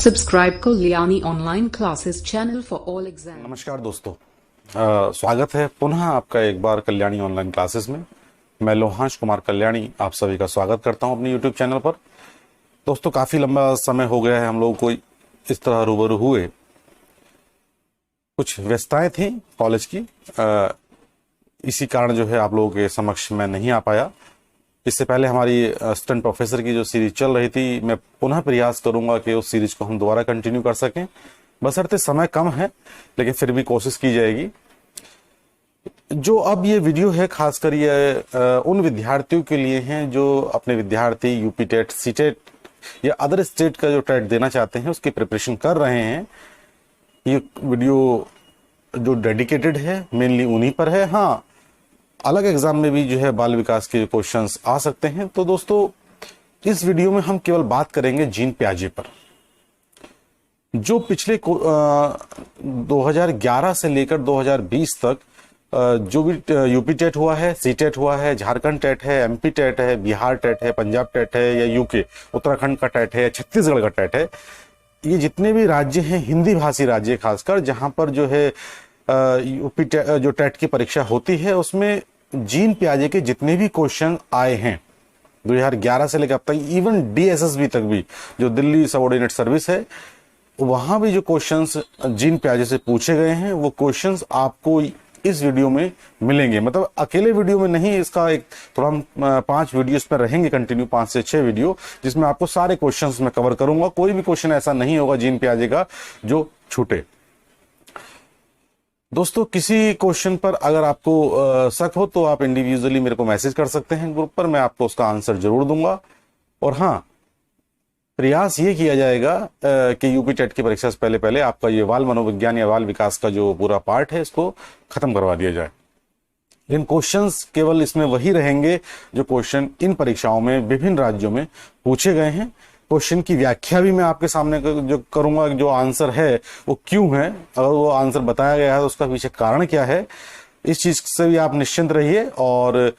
Subscribe Kalyani Online Classes channel for all exams. नमस्कार दोस्तों, स्वागत है पुनः आपका एक बार कल्याणी ऑनलाइन क्लासेस में। मैं लोहांश कुमार कल्याणी आप सभी का स्वागत करता हूं अपने यूट्यूब चैनल पर। दोस्तों, काफ़ी लंबा समय हो गया है हम लोगों को इस तरह रूबरू हुए। कुछ व्यस्तताएं थी कॉलेज की, इसी कारण जो है आप लोगों के समक्ष मैं नहीं आ पाया। इससे पहले हमारी असिस्टेंट प्रोफेसर की जो सीरीज चल रही थी, मैं पुनः प्रयास करूंगा कि उस सीरीज को हम दोबारा कंटिन्यू कर सकें। बशर्ते समय कम है, लेकिन फिर भी कोशिश की जाएगी। जो अब ये वीडियो है, खासकर ये उन विद्यार्थियों के लिए हैं जो अपने विद्यार्थी यूपी टेट, सी टेट या अदर स्टेट का जो टेट देना चाहते हैं उसकी प्रिपरेशन कर रहे हैं। ये वीडियो जो डेडिकेटेड है मेनली उन्हीं पर है। हाँ, अलग एग्जाम में भी जो है बाल विकास के क्वेश्चंस आ सकते हैं। तो दोस्तों, इस वीडियो में हम केवल बात करेंगे जीन पियाजे पर, जो पिछले 2011 से लेकर 2020 तक जो भी यूपी टेट हुआ है, सी टेट हुआ है, झारखंड टेट है, एमपी टेट है, बिहार टेट है, पंजाब टेट है, या यूके उत्तराखंड का टेट है, छत्तीसगढ़ का टेट है, ये जितने भी राज्य हैं, हिंदी भाषी राज्य खासकर, जहां पर जो है यूपी जो टेट की परीक्षा होती है, उसमें जीन पियाजे के जितने भी क्वेश्चन आए हैं 2011 से लेकर अब तक, इवन डीएसएसबी तक भी, जो दिल्ली सबऑर्डिनेट सर्विस है, वहां भी जो क्वेश्चंस जीन पियाजे से पूछे गए हैं, वो क्वेश्चंस आपको इस वीडियो में मिलेंगे। मतलब अकेले वीडियो में नहीं, इसका एक थोड़ा हम 5 वीडियोस पर रहेंगे कंटिन्यू, 5 से 6 वीडियो, जिसमें आपको सारे क्वेश्चंस मैं कवर करूंगा। कोई भी क्वेश्चन ऐसा नहीं होगा जीन पियाजे का जो छूटे। दोस्तों, किसी क्वेश्चन पर अगर आपको शक हो तो आप इंडिविजुअली मेरे को मैसेज कर सकते हैं ग्रुप पर, मैं आपको उसका आंसर जरूर दूंगा। और हाँ, प्रयास ये किया जाएगा कि यूपी टेट की परीक्षा से पहले पहले आपका ये बाल मनोविज्ञान या बाल विकास का जो पूरा पार्ट है, इसको खत्म करवा दिया जाए। लेकिन क्वेश्चंस केवल इसमें वही रहेंगे जो क्वेश्चन इन परीक्षाओं में विभिन्न राज्यों में पूछे गए हैं। क्वेश्चन की व्याख्या भी मैं आपके सामने जो करूंगा, जो आंसर है वो क्यों है, अगर वो आंसर बताया गया है तो उसका पीछे कारण क्या है, इस चीज से भी आप निश्चिंत रहिए। और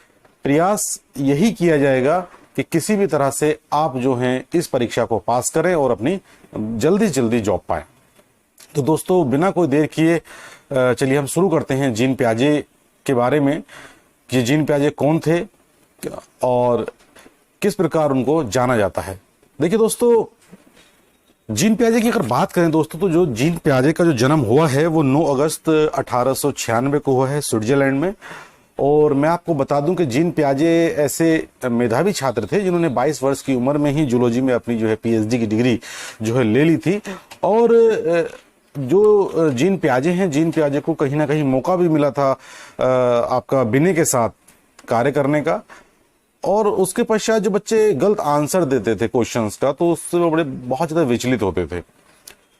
प्रयास यही किया जाएगा कि किसी भी तरह से आप जो हैं इस परीक्षा को पास करें और अपनी जल्दी से जल्दी जॉब पाएं। तो दोस्तों, बिना कोई देर किए चलिए हम शुरू करते हैं जीन पियाजे के बारे में, कि जीन पियाजे कौन थे और किस प्रकार उनको जाना जाता है। देखिए दोस्तों, जीन पियाजे की अगर बात करें दोस्तों, तो जो जीन पियाजे का जो जन्म हुआ है वो 9 अगस्त 1896 को हुआ है स्विट्जरलैंड में। और मैं आपको बता दूं कि जीन पियाजे ऐसे मेधावी छात्र थे जिन्होंने 22 वर्ष की उम्र में ही जूलॉजी में अपनी जो है पीएचडी की डिग्री जो है ले ली थी। और जो जीन पियाजे हैं, जीन पियाजे को कहीं ना कहीं मौका भी मिला था आपका बिने के साथ कार्य करने का। और उसके पश्चात जो बच्चे गलत आंसर देते थे क्वेश्चंस का, तो उससे वो बहुत ज्यादा विचलित होते थे।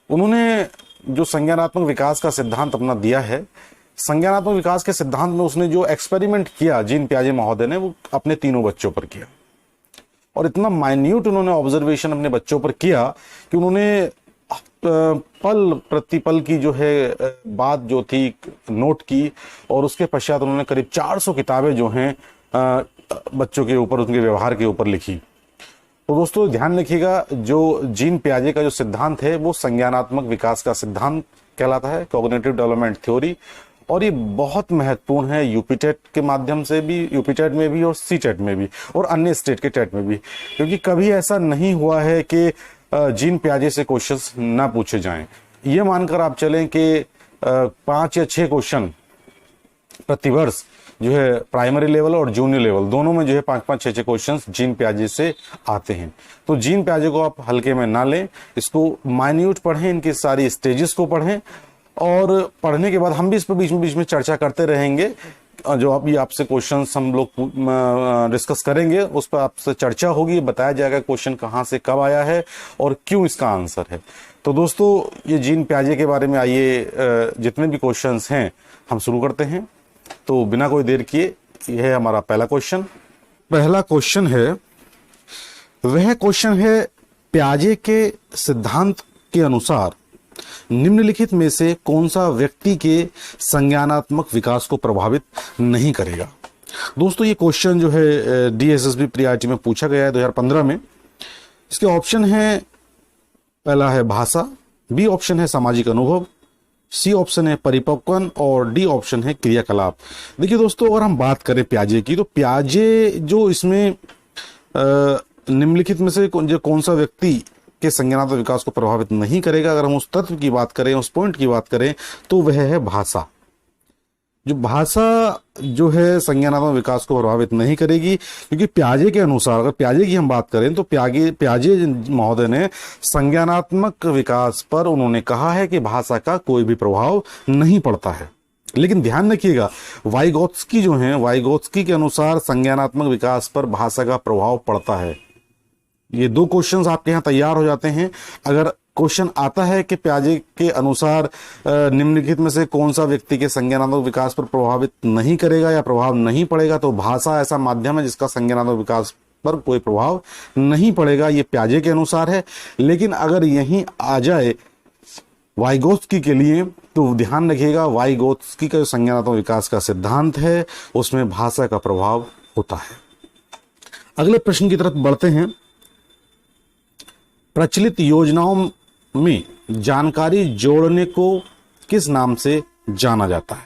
उन्होंने जो संज्ञानात्मक विकास का सिद्धांत अपना दिया है, संज्ञानात्मक विकास के सिद्धांत में उसने जो एक्सपेरिमेंट किया जीन पियाजे महोदय ने, वो अपने तीनों बच्चों पर किया। और इतना माइन्यूट उन्होंने ऑब्जर्वेशन अपने बच्चों पर किया कि उन्होंने पल प्रतिपल की जो है बात जो थी नोट की। और उसके पश्चात उन्होंने करीब 400 किताबें जो हैं बच्चों के ऊपर, उनके व्यवहार के ऊपर लिखी। तो दोस्तों ध्यान रखिएगा, जो जीन पियाजे का जो सिद्धांत है वो संज्ञानात्मक विकास का सिद्धांत कहलाता है, कॉग्निटिव डेवलपमेंट थ्योरी। और ये बहुत महत्वपूर्ण है यूपी टेट के माध्यम से भी, यूपी टेट में भी और सी टेट में भी और अन्य स्टेट के टेट में भी, क्योंकि कभी ऐसा नहीं हुआ है कि जीन पियाजे से क्वेश्चंस ना पूछे जाएं। ये मानकर आप चलें कि 5 या 6 क्वेश्चन प्रतिवर्ष जो है प्राइमरी लेवल और जूनियर लेवल दोनों में जो है 5-5, 6-6 क्वेश्चंस जीन पियाजे से आते हैं। तो जीन पियाजे को आप हल्के में ना लें, इसको माइन्यूट पढ़ें, इनकी सारी स्टेजेस को पढ़ें। और पढ़ने के बाद हम भी इस पर बीच में चर्चा करते रहेंगे। जो अभी आपसे क्वेश्चंस हम लोग डिस्कस करेंगे, उस पर आपसे चर्चा होगी, बताया जाएगा क्वेश्चन कहाँ से कब आया है और क्यों इसका आंसर है। तो दोस्तों, ये जीन पियाजे के बारे में आइए जितने भी क्वेश्चंस हैं हम शुरू करते हैं। तो बिना कोई देर किए, यह है हमारा पहला क्वेश्चन। पहला क्वेश्चन है, वह क्वेश्चन है, पियाजे के सिद्धांत के अनुसार निम्नलिखित में से कौन सा व्यक्ति के संज्ञानात्मक विकास को प्रभावित नहीं करेगा। दोस्तों, ये क्वेश्चन जो है डीएसएसबी प्री-आईटी में पूछा गया है 2015 में। इसके ऑप्शन हैं पहला है भाषा, बी ऑप्शन है सामाजिक अनुभव, सी ऑप्शन है परिपक्वन और डी ऑप्शन है क्रियाकलाप। देखिए दोस्तों, अगर हम बात करें प्याजे की, तो प्याजे जो इसमें निम्नलिखित में से कौन सा व्यक्ति के संज्ञानात्मक विकास को प्रभावित नहीं करेगा, अगर हम उस तत्व की बात करें, उस पॉइंट की बात करें, तो वह है भाषा। जो भाषा जो है संज्ञानात्मक विकास को प्रभावित नहीं करेगी, क्योंकि प्याजे के अनुसार, अगर प्याजे की हम बात करें तो प्याजे महोदय ने संज्ञानात्मक विकास पर उन्होंने कहा है कि भाषा का कोई भी प्रभाव नहीं पड़ता है। लेकिन ध्यान रखिएगा, वाइगोत्स्की जो है, वाइगोत्स्की के अनुसार संज्ञानात्मक विकास पर भाषा का प्रभाव पड़ता है। ये दो क्वेश्चंस आपके यहाँ तैयार हो जाते हैं। अगर क्वेश्चन आता है कि प्याजे के अनुसार निम्नलिखित में से कौन सा व्यक्ति के संज्ञानात्मक विकास पर प्रभावित नहीं करेगा या प्रभाव नहीं पड़ेगा, तो भाषा ऐसा माध्यम है जिसका संज्ञानात्मक विकास पर कोई प्रभाव नहीं पड़ेगा, ये प्याजे के अनुसार है। लेकिन अगर यहीं आ जाए वाइगोत्स्की के लिए, तो ध्यान रखिएगा, वाइगोत्स्की का जो संज्ञानात्मक विकास का सिद्धांत है उसमें भाषा का प्रभाव होता है। अगले प्रश्न की तरफ बढ़ते हैं। प्रचलित योजनाओं में जानकारी जोड़ने को किस नाम से जाना जाता है?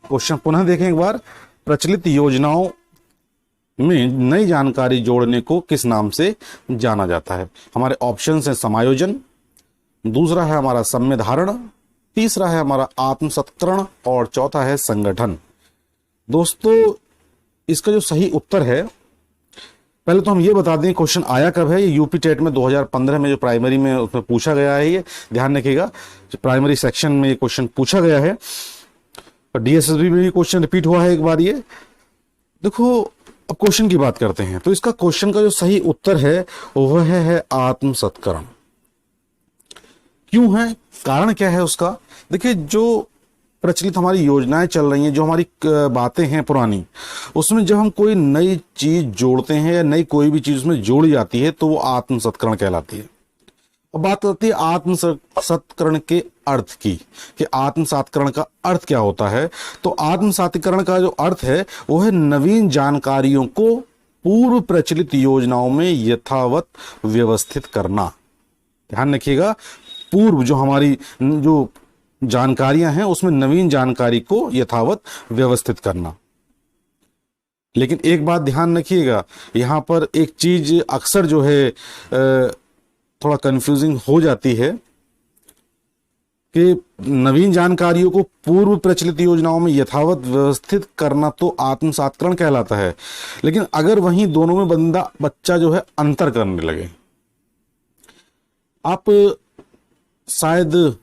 क्वेश्चन पुनः देखें एक बार। प्रचलित योजनाओं में नई जानकारी जोड़ने को किस नाम से जाना जाता है? हमारे ऑप्शंस हैं समायोजन, दूसरा है हमारा सम्यधारण, तीसरा है हमारा आत्मसत्करण और चौथा है संगठन। दोस्तों, इसका जो सही उत्तर है, पहले तो हम ये बता दें क्वेश्चन आया कब है। ये यूपी टेट में 2015 में जो प्राइमरी में उसमें पूछा गया है, ये ध्यान रखिएगा, प्राइमरी सेक्शन में ये क्वेश्चन पूछा गया है और डीएसएसबी में भी क्वेश्चन रिपीट हुआ है एक बार। ये देखो, अब क्वेश्चन की बात करते हैं, तो इसका क्वेश्चन का जो सही उत्तर है वह है आत्मसत्करण। क्यों है, कारण क्या है उसका? देखिए, जो प्रचलित हमारी योजनाएं चल रही हैं, जो हमारी बातें हैं पुरानी, उसमें जब हम कोई नई चीज जोड़ते हैं या नई कोई भी चीज उसमें जोड़ी जाती है तो वो आत्मसत्करण कहलाती है। अब बात आती है आत्मसत्करण के अर्थ की, कि आत्मसात्करण का अर्थ क्या होता है। तो आत्मसात्करण का जो अर्थ है वो है नवीन जानकारियों को पूर्व प्रचलित योजनाओं में यथावत व्यवस्थित करना। ध्यान रखिएगा, पूर्व जो हमारी जो जानकारियां हैं उसमें नवीन जानकारी को यथावत व्यवस्थित करना। लेकिन एक बात ध्यान रखिएगा, यहां पर एक चीज अक्सर जो है थोड़ा कंफ्यूजिंग हो जाती है कि नवीन जानकारियों को पूर्व प्रचलित योजनाओं में यथावत व्यवस्थित करना तो आत्मसात्करण कहलाता है, लेकिन अगर वहीं दोनों में बच्चा जो है अंतर करने लगे, आप शायद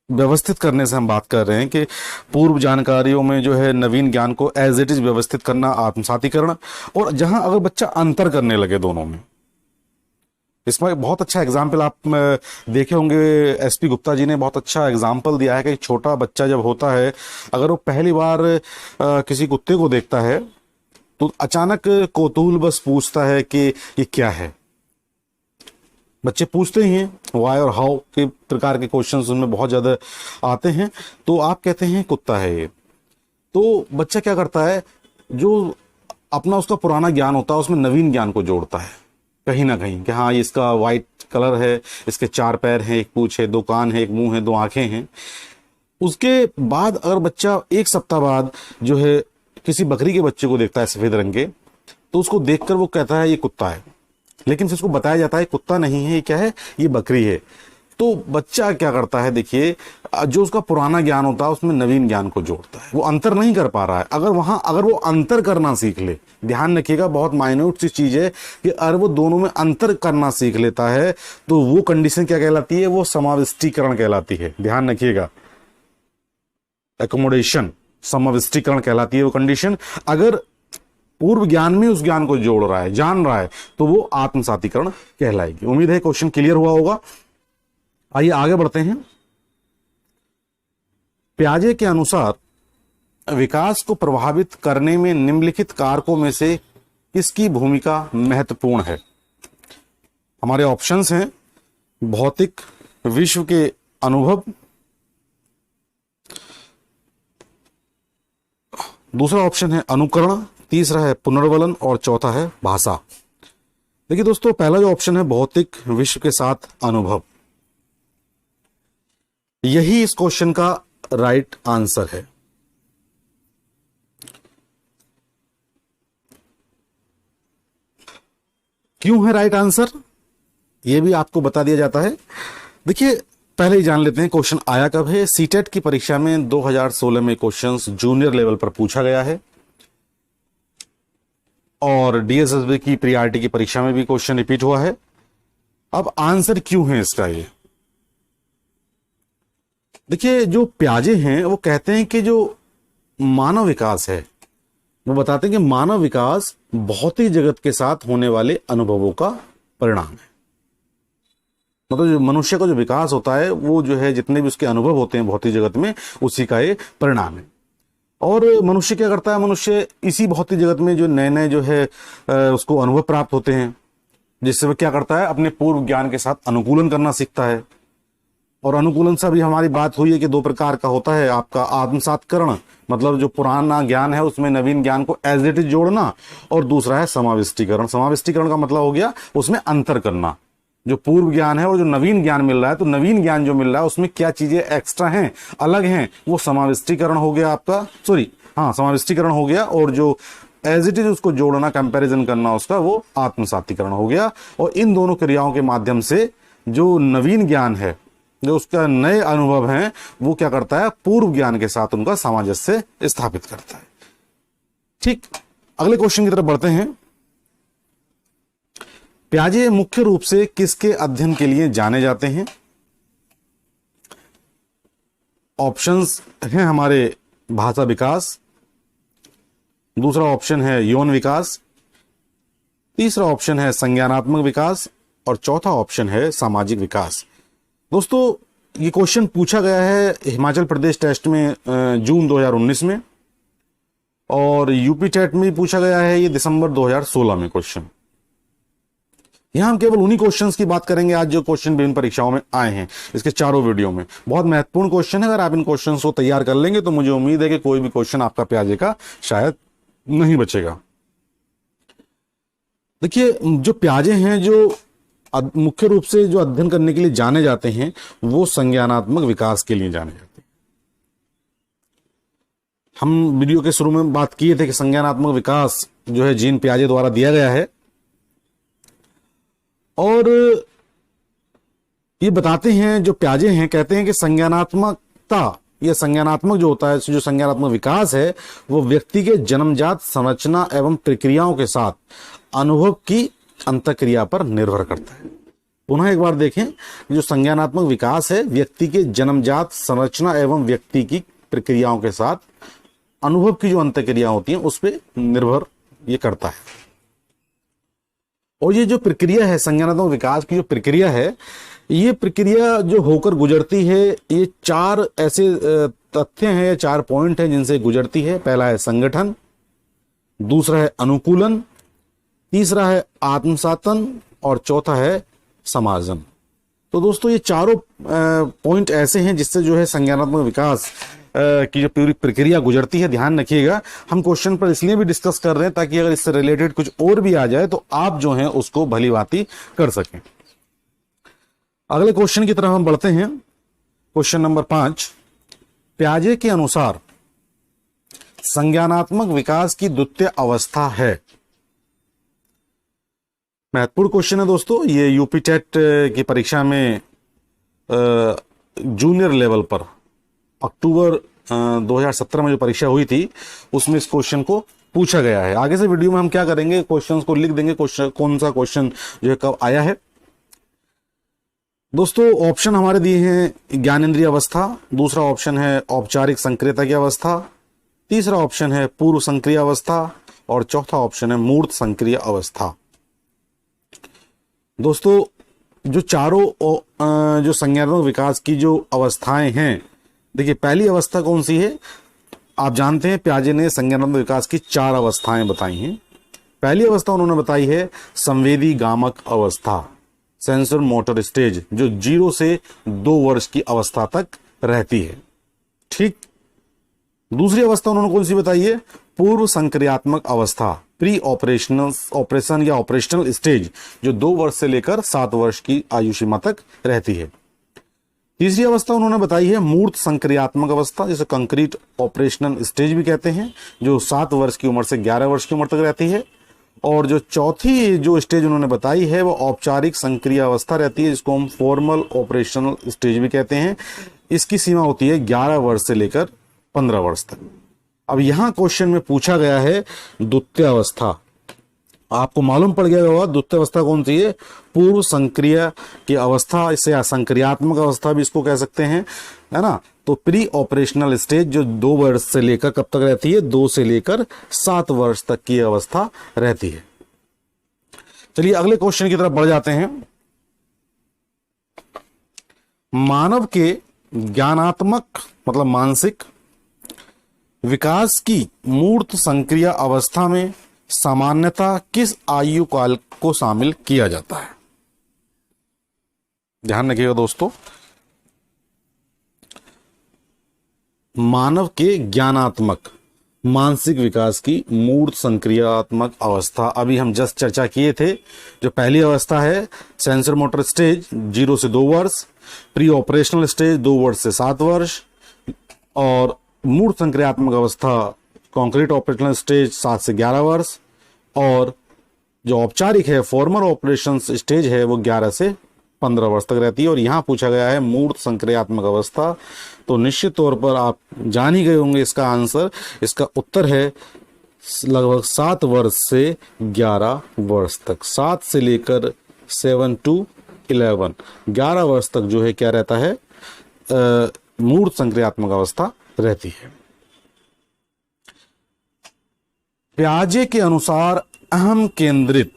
व्यवस्थित करने से हम बात कर रहे हैं कि पूर्व जानकारियों में जो है नवीन ज्ञान को एज इट इज व्यवस्थित करना आत्मसातीकरण, और जहां अगर बच्चा अंतर करने लगे दोनों में, इसमें बहुत अच्छा एग्जाम्पल आप देखे होंगे, एसपी गुप्ता जी ने बहुत अच्छा एग्जाम्पल दिया है कि छोटा बच्चा जब होता है, अगर वो पहली बार किसी कुत्ते को देखता है तो अचानक कौतूहल बस पूछता है कि ये क्या है। बच्चे पूछते ही हैं, वाई और हाउ के प्रकार के क्वेश्चंस उनमें बहुत ज्यादा आते हैं, तो आप कहते हैं कुत्ता है ये, तो बच्चा क्या करता है, जो अपना उसका पुराना ज्ञान होता है उसमें नवीन ज्ञान को जोड़ता है कहीं ना कहीं, कि हाँ इसका वाइट कलर है, इसके 4 पैर हैं, एक पूंछ है, 2 कान है, एक मुंह है, 2 आंखें हैं। उसके बाद अगर बच्चा 1 सप्ताह बाद जो है किसी बकरी के बच्चे को देखता है सफेद रंग के, तो उसको देखकर वो कहता है ये कुत्ता है, लेकिन फिर उसको बताया जाता है कुत्ता नहीं है, ये क्या है, ये बकरी है। तो बच्चा क्या करता है, देखिए, जो उसका पुराना ज्ञान होता है उसमें नवीन ज्ञान को जोड़ता है, वो अंतर नहीं कर पा रहा है। अगर वो अंतर करना सीख ले, ध्यान रखिएगा, बहुत माइन्यूट सी चीज है कि अगर वो दोनों में अंतर करना सीख लेता है तो वो कंडीशन क्या कहलाती है, वो समाविष्टीकरण कहलाती है। ध्यान रखिएगा, एकोमोडेशन, समाविष्टीकरण कहलाती है वो कंडीशन। अगर पूर्व ज्ञान में उस ज्ञान को जोड़ रहा है, जान रहा है, तो वो आत्मसातीकरण कहलाएगी। उम्मीद है क्वेश्चन क्लियर हुआ होगा। आइए आगे बढ़ते हैं। प्याजे के अनुसार विकास को प्रभावित करने में निम्नलिखित कारकों में से किसकी भूमिका महत्वपूर्ण है? हमारे ऑप्शंस हैं भौतिक विश्व के अनुभव, दूसरा ऑप्शन है अनुकरण, तीसरा है पुनर्वलन और चौथा है भाषा। देखिए दोस्तों, पहला जो ऑप्शन है भौतिक विश्व के साथ अनुभव, यही इस क्वेश्चन का राइट आंसर है। क्यों है राइट आंसर, यह भी आपको बता दिया जाता है। देखिए, पहले ही जान लेते हैं क्वेश्चन आया कब है। सीटेट की परीक्षा में 2016 में क्वेश्चंस जूनियर लेवल पर पूछा गया है, और डीएसएसबी की प्रीआरटी की परीक्षा में भी क्वेश्चन रिपीट हुआ है। अब आंसर क्यों है इसका, ये देखिए, जो प्याजे हैं वो कहते हैं कि जो मानव विकास है, वो बताते हैं कि मानव विकास भौतिक जगत के साथ होने वाले अनुभवों का परिणाम है। मतलब जो मनुष्य का जो विकास होता है, वो जो है जितने भी उसके अनुभव होते हैं भौतिक जगत में, उसी का ये परिणाम है। और मनुष्य क्या करता है, मनुष्य इसी भौतिक जगत में जो नए नए जो है उसको अनुभव प्राप्त होते हैं, जिससे वह क्या करता है, अपने पूर्व ज्ञान के साथ अनुकूलन करना सीखता है। और अनुकूलन से भी हमारी बात हुई है कि दो प्रकार का होता है, आपका आत्मसात्करण, मतलब जो पुराना ज्ञान है उसमें नवीन ज्ञान को एज इट इज जोड़ना, और दूसरा है समाविष्टीकरण। समाविष्टीकरण का मतलब हो गया उसमें अंतर करना। जो पूर्व ज्ञान है और जो नवीन ज्ञान मिल रहा है, तो नवीन ज्ञान जो मिल रहा है उसमें क्या चीजें एक्स्ट्रा हैं, अलग हैं, वो समाविष्टीकरण हो गया आपका, समाविष्टीकरण हो गया। और जो एज इट इज उसको जोड़ना, कंपैरिजन करना उसका, वो आत्मसातीकरण हो गया। और इन दोनों क्रियाओं के माध्यम से जो नवीन ज्ञान है, जो उसका नए अनुभव हैं, वो क्या करता है, पूर्व ज्ञान के साथ उनका सामंजस्य स्थापित करता है। ठीक, अगले क्वेश्चन की तरफ बढ़ते हैं। प्याजे मुख्य रूप से किसके अध्ययन के लिए जाने जाते हैं? ऑप्शंस हैं हमारे भाषा विकास, दूसरा ऑप्शन है यौन विकास, तीसरा ऑप्शन है संज्ञानात्मक विकास, और चौथा ऑप्शन है सामाजिक विकास। दोस्तों, ये क्वेश्चन पूछा गया है हिमाचल प्रदेश टेस्ट में जून 2019 में, और यूपी टेट में भी पूछा गया है ये दिसंबर 2016 में क्वेश्चन। यहां हम केवल उन्हीं क्वेश्चंस की बात करेंगे आज जो क्वेश्चन विभिन्न परीक्षाओं में आए हैं, इसके चारों वीडियो में। बहुत महत्वपूर्ण क्वेश्चन है, अगर आप इन क्वेश्चंस को तैयार कर लेंगे तो मुझे उम्मीद है कि कोई भी क्वेश्चन आपका प्याजे का शायद नहीं बचेगा। देखिए, जो प्याजे हैं, जो मुख्य रूप से जो अध्ययन करने के लिए जाने जाते हैं, वो संज्ञानात्मक विकास के लिए जाने जाते हैं। हम वीडियो के शुरू में बात किए थे कि संज्ञानात्मक विकास जो है जीन प्याजे द्वारा दिया गया है, और ये बताते हैं, जो प्याजे हैं कहते हैं कि संज्ञानात्मकता, यह संज्ञानात्मक जो होता है, जो संज्ञानात्मक विकास है, वो व्यक्ति के जन्मजात संरचना एवं प्रक्रियाओं के साथ अनुभव की अंतःक्रिया पर निर्भर करता है। पुनः एक बार देखें, जो संज्ञानात्मक विकास है व्यक्ति के जन्मजात संरचना एवं व्यक्ति की प्रक्रियाओं के साथ अनुभव की जो अंतःक्रिया होती है उस पर निर्भर ये करता है। और ये जो प्रक्रिया है, संज्ञानात्मक विकास की जो प्रक्रिया है, ये प्रक्रिया जो होकर गुजरती है, ये चार ऐसे तथ्य हैं, चार पॉइंट हैं जिनसे गुजरती है। पहला है संगठन, दूसरा है अनुकूलन, तीसरा है आत्मसातन, और चौथा है समाजन। तो दोस्तों, ये चारों पॉइंट ऐसे हैं जिससे जो है संज्ञानात्मक विकास की जो पूरी प्रक्रिया गुजरती है। ध्यान रखिएगा, हम क्वेश्चन पर इसलिए भी डिस्कस कर रहे हैं ताकि अगर इससे रिलेटेड कुछ और भी आ जाए तो आप जो है उसको भली भांति कर सकें। अगले क्वेश्चन की तरफ हम बढ़ते हैं। क्वेश्चन नंबर 5, प्याजे के अनुसार संज्ञानात्मक विकास की द्वितीय अवस्था है। महत्वपूर्ण क्वेश्चन है दोस्तों, ये यूपी टेट की परीक्षा में जूनियर लेवल पर अक्टूबर 2017 में जो परीक्षा हुई थी उसमें इस क्वेश्चन को पूछा गया है। आगे से वीडियो में हम क्या करेंगे, क्वेश्चंस को लिख देंगे, क्वेश्चन कौन सा क्वेश्चन जो है कब आया है। दोस्तों, ऑप्शन हमारे दिए हैं ज्ञानेंद्रिय अवस्था, दूसरा ऑप्शन है औपचारिक संक्रियता की अवस्था, तीसरा ऑप्शन है पूर्व संक्रिय अवस्था, और चौथा ऑप्शन है मूर्त संक्रिय अवस्था। दोस्तों, जो चारों जो संज्ञानात्मक विकास की जो अवस्थाएं हैं, देखिए पहली अवस्था कौन सी है, आप जानते हैं प्याजे ने संज्ञानात्मक विकास की 4 अवस्थाएं बताई हैं। पहली अवस्था उन्होंने बताई है संवेदी गामक अवस्था, सेंसर मोटर स्टेज, जो 0 से 2 वर्ष की अवस्था तक रहती है। ठीक, दूसरी अवस्था उन्होंने कौन सी बताई है, पूर्व संक्रियात्मक अवस्था, प्री ऑपरेशन या ऑपरेशनल स्टेज, जो 2 वर्ष से लेकर 7 वर्ष की आयु सीमा तक रहती है। तीसरी अवस्था उन्होंने बताई है मूर्त संक्रियात्मक अवस्था, जिसे कंक्रीट ऑपरेशनल स्टेज भी कहते हैं, जो 7 वर्ष की उम्र से 11 वर्ष की उम्र तक रहती है। और जो चौथी जो स्टेज उन्होंने बताई है वो औपचारिक संक्रिया अवस्था रहती है, जिसको हम फॉर्मल ऑपरेशनल स्टेज भी कहते हैं। इसकी सीमा होती है 11 वर्ष से लेकर 15 वर्ष तक। अब यहां क्वेश्चन में पूछा गया है द्वितीय अवस्था। आपको मालूम पड़ गया होगा द्वितीय अवस्था कौन सी है, पूर्व संक्रिया की अवस्था, इसे संक्रियात्मक अवस्था भी इसको कह सकते हैं, है ना। तो प्री ऑपरेशनल स्टेज जो 2 वर्ष से लेकर कब तक रहती है, 2 से लेकर 7 वर्ष तक की अवस्था रहती है। चलिए अगले क्वेश्चन की तरफ बढ़ जाते हैं। मानव के ज्ञानात्मक मतलब मानसिक विकास की मूर्त संक्रिया अवस्था में सामान्यतः किस आयु काल को शामिल किया जाता है? ध्यान रखिएगा दोस्तों, मानव के ज्ञानात्मक मानसिक विकास की मूर्त संक्रियात्मक अवस्था, अभी हम जस्ट चर्चा किए थे। जो पहली अवस्था है सेंसर मोटर स्टेज 0 से 2 वर्ष, प्री ऑपरेशनल स्टेज 2 वर्ष से 7 वर्ष, और मूर्त संक्रियात्मक अवस्था कंक्रीट ऑपरेशनल स्टेज 7 से 11 वर्ष, और जो औपचारिक है फॉर्मल ऑपरेशन स्टेज है वो 11 से 15 वर्ष तक रहती है। और यहां पूछा गया है मूर्त संक्रियात्मक अवस्था, तो निश्चित तौर पर आप जान ही गए होंगे इसका आंसर। इसका उत्तर है लगभग 7 वर्ष से 11 वर्ष तक, 7 से लेकर 7 to 11, 11 वर्ष तक जो है क्या रहता है, मूर्त संक्रियात्मक अवस्था रहती है। प्याजे के अनुसार अहम केंद्रित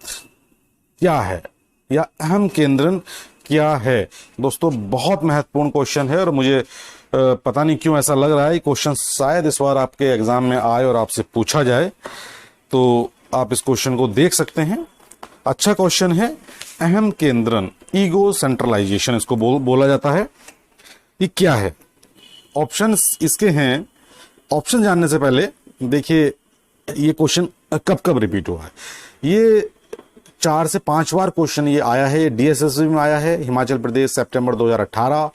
क्या है या अहम केंद्रन क्या है? दोस्तों बहुत महत्वपूर्ण क्वेश्चन है और मुझे पता नहीं क्यों ऐसा लग रहा है क्वेश्चन शायद इस बार आपके एग्जाम में आए और आपसे पूछा जाए, तो आप इस क्वेश्चन को देख सकते हैं। अच्छा क्वेश्चन है। अहम केंद्रन, ईगो सेंट्रलाइजेशन इसको बोला जाता है। ये क्या है? ऑप्शन इसके हैं। ऑप्शन जानने से पहले देखिए ये क्वेश्चन कब कब रिपीट हुआ है। ये 4 से 5 बार क्वेश्चन ये आया है। डीएसएसबी में आया है, हिमाचल प्रदेश सितंबर 2018,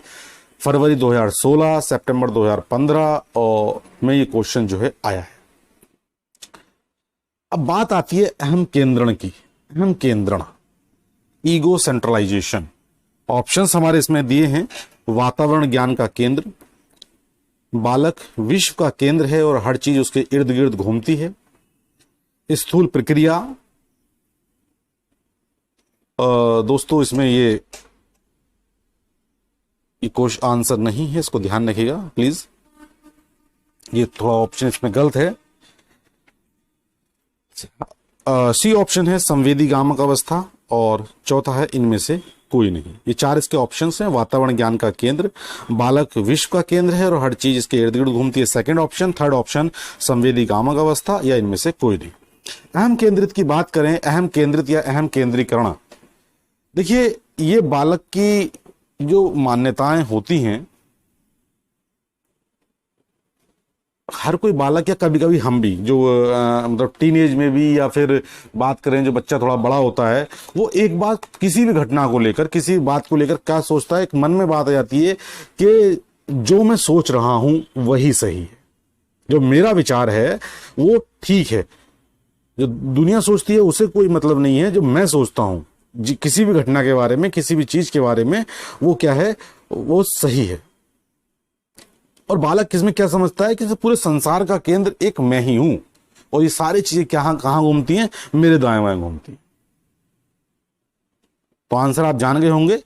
फरवरी 2016, सितंबर 2015 और में ये क्वेश्चन जो है आया है। अब बात आती है अहम केंद्रण की। अहम केंद्रण, ईगो सेंट्रलाइजेशन। ऑप्शंस हमारे इसमें दिए हैं। वातावरण ज्ञान का केंद्र, बालक विश्व का केंद्र है और हर चीज उसके इर्द गिर्द घूमती है। स्थूल प्रक्रिया, दोस्तों इसमें ये क्वेश्चन आंसर नहीं है, इसको ध्यान रखिएगा प्लीज, ये थोड़ा ऑप्शन इसमें गलत है। सी ऑप्शन है संवेदीगामक अवस्था और चौथा है इनमें से कोई नहीं। ये 4 इसके ऑप्शंस हैं। वातावरण ज्ञान का केंद्र, बालक विश्व का केंद्र है और हर चीज इसके इर्द गिर्द घूमती है, सेकंड ऑप्शन। थर्ड ऑप्शन संवेदीगामक अवस्था या इनमें से कोई नहीं। अहम केंद्रित की बात करें, अहम केंद्रित या अहम केंद्रीकरण, देखिए ये बालक की जो मान्यताएं होती हैं, हर कोई बालक या कभी कभी हम भी जो मतलब टीनेज में भी या फिर बात करें जो बच्चा थोड़ा बड़ा होता है, वो एक बात किसी भी घटना को लेकर, किसी बात को लेकर क्या सोचता है, एक मन में बात आ जाती है कि जो मैं सोच रहा हूं वही सही है, जो मेरा विचार है वो ठीक है, जो दुनिया सोचती है उसे कोई मतलब नहीं है, जो मैं सोचता हूं किसी भी घटना के बारे में, किसी भी चीज के बारे में, वो क्या है, वो सही है। और बालक किसमें क्या समझता है कि पूरे संसार का केंद्र एक मैं ही हूं और ये सारी चीजें कहां घूमती हैं, मेरे दाएं बाएं घूमती हैं। तो आंसर आप जान गए होंगे,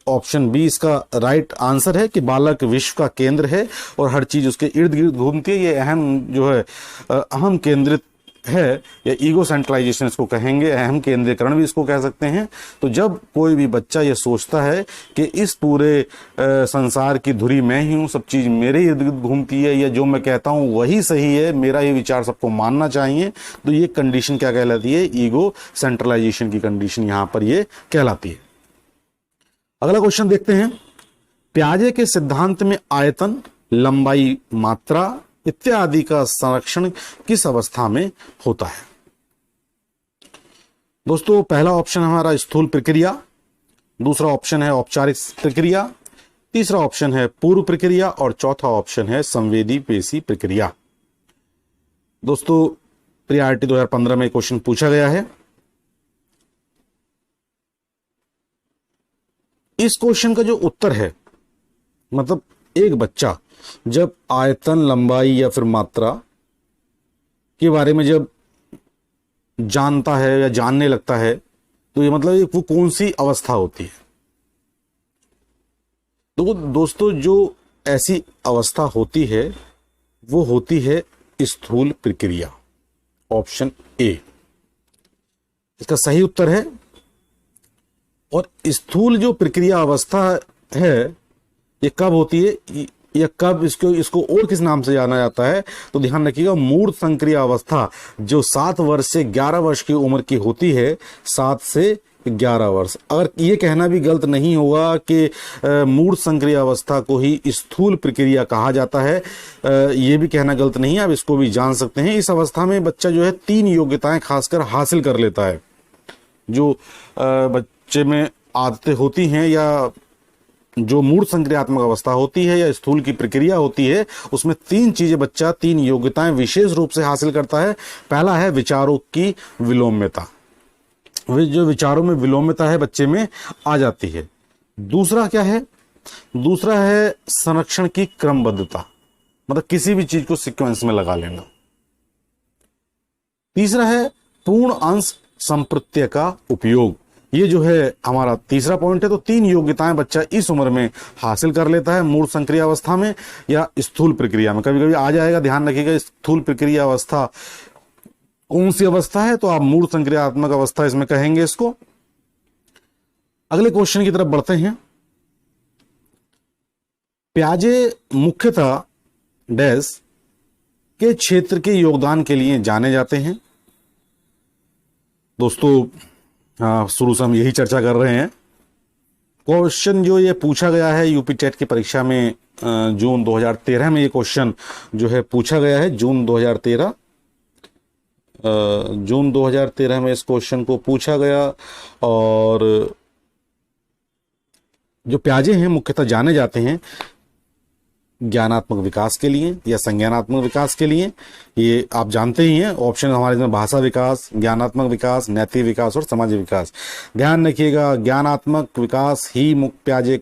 ऑप्शन बी इसका राइट आंसर है कि बालक विश्व का केंद्र है और हर चीज उसके इर्द गिर्द घूमती है। ये अहम जो है अहम केंद्रित है या ईगो सेंट्रलाइजेशन इसको कहेंगे, अहम केंद्रीकरण भी इसको कह सकते हैं। तो जब कोई भी बच्चा ये सोचता है कि इस पूरे संसार की धुरी मैं ही हूं, सब चीज मेरे इर्द गिर्द घूमती है, या जो मैं कहता हूं वही सही है, मेरा ये विचार सबको मानना चाहिए, तो ये कंडीशन क्या कहलाती है, ईगो सेंट्रलाइजेशन की कंडीशन यहां पर ये कहलाती है। अगला क्वेश्चन देखते हैं। प्याजे के सिद्धांत में आयतन, लंबाई, मात्रा इत्यादि का संरक्षण किस अवस्था में होता है? दोस्तों, पहला ऑप्शन हमारा स्थूल प्रक्रिया, दूसरा ऑप्शन है औपचारिक प्रक्रिया, तीसरा ऑप्शन है पूर्व प्रक्रिया और चौथा ऑप्शन है संवेदी पेशी प्रक्रिया। दोस्तों, प्रीआरटी 2015 में क्वेश्चन पूछा गया है। इस क्वेश्चन का जो उत्तर है, मतलब एक बच्चा जब आयतन, लंबाई या फिर मात्रा के बारे में जब जानता है या जानने लगता है, तो ये मतलब वो कौन सी अवस्था होती है? तो दोस्तों, जो ऐसी अवस्था होती है वो होती है स्थूल प्रक्रिया, ऑप्शन ए इसका सही उत्तर है। और स्थूल जो प्रक्रिया अवस्था है, ये कब होती है या कब इसको और किस नाम से जाना जाता है? तो ध्यान रखिएगा, मूर्त संक्रिय अवस्था जो 7 वर्ष से 11 वर्ष की उम्र की होती है, 7 से 11 वर्ष। अगर ये कहना भी गलत नहीं होगा कि मूर्त संक्रिय अवस्था को ही स्थूल प्रक्रिया कहा जाता है, ये भी कहना गलत नहीं है, आप इसको भी जान सकते हैं। इस अवस्था में बच्चा जो है 3 योग्यताएं खासकर हासिल कर लेता है। जो बच्चे में आदतें होती हैं या जो मूर्त संक्रियात्मक अवस्था होती है या स्थूल की प्रक्रिया होती है, उसमें 3 चीजें बच्चा 3 योग्यताएं विशेष रूप से हासिल करता है। पहला है विचारों की विलोम्यता, जो विचारों में विलोम्यता है बच्चे में आ जाती है। दूसरा क्या है? दूसरा है संरक्षण की क्रमबद्धता, मतलब किसी भी चीज को सीक्वेंस में लगा लेना। तीसरा है पूर्ण अंश संप्रत्यय का उपयोग, ये जो है हमारा तीसरा पॉइंट है। तो 3 योग्यताएं बच्चा इस उम्र में हासिल कर लेता है, मूर्त संक्रिय अवस्था में या स्थूल प्रक्रिया में। कभी कभी आ जाएगा, ध्यान रखिएगा, स्थूल प्रक्रिया अवस्था कौन सी अवस्था है, तो आप मूर्त संक्रियात्मक अवस्था इसमें कहेंगे इसको। अगले क्वेश्चन की तरफ बढ़ते हैं। पियाजे मुख्यतः डैश के क्षेत्र के योगदान के लिए जाने जाते हैं। दोस्तों, शुरू से हम यही चर्चा कर रहे हैं। क्वेश्चन जो ये पूछा गया है यूपी टेट की परीक्षा में जून 2013 में, ये क्वेश्चन जो है पूछा गया है जून 2013 में इस क्वेश्चन को पूछा गया। और जो पियाजे हैं मुख्यतः जाने जाते हैं ज्ञानात्मक विकास के लिए या संज्ञानात्मक विकास के लिए। ये आप जानते ही हैं, ऑप्शन हमारे इसमें भाषा विकास, ज्ञानात्मक विकास, नैतिक विकास और सामाजिक विकास। ध्यान रखिएगा, ज्ञानात्मक विकास ही पियाजे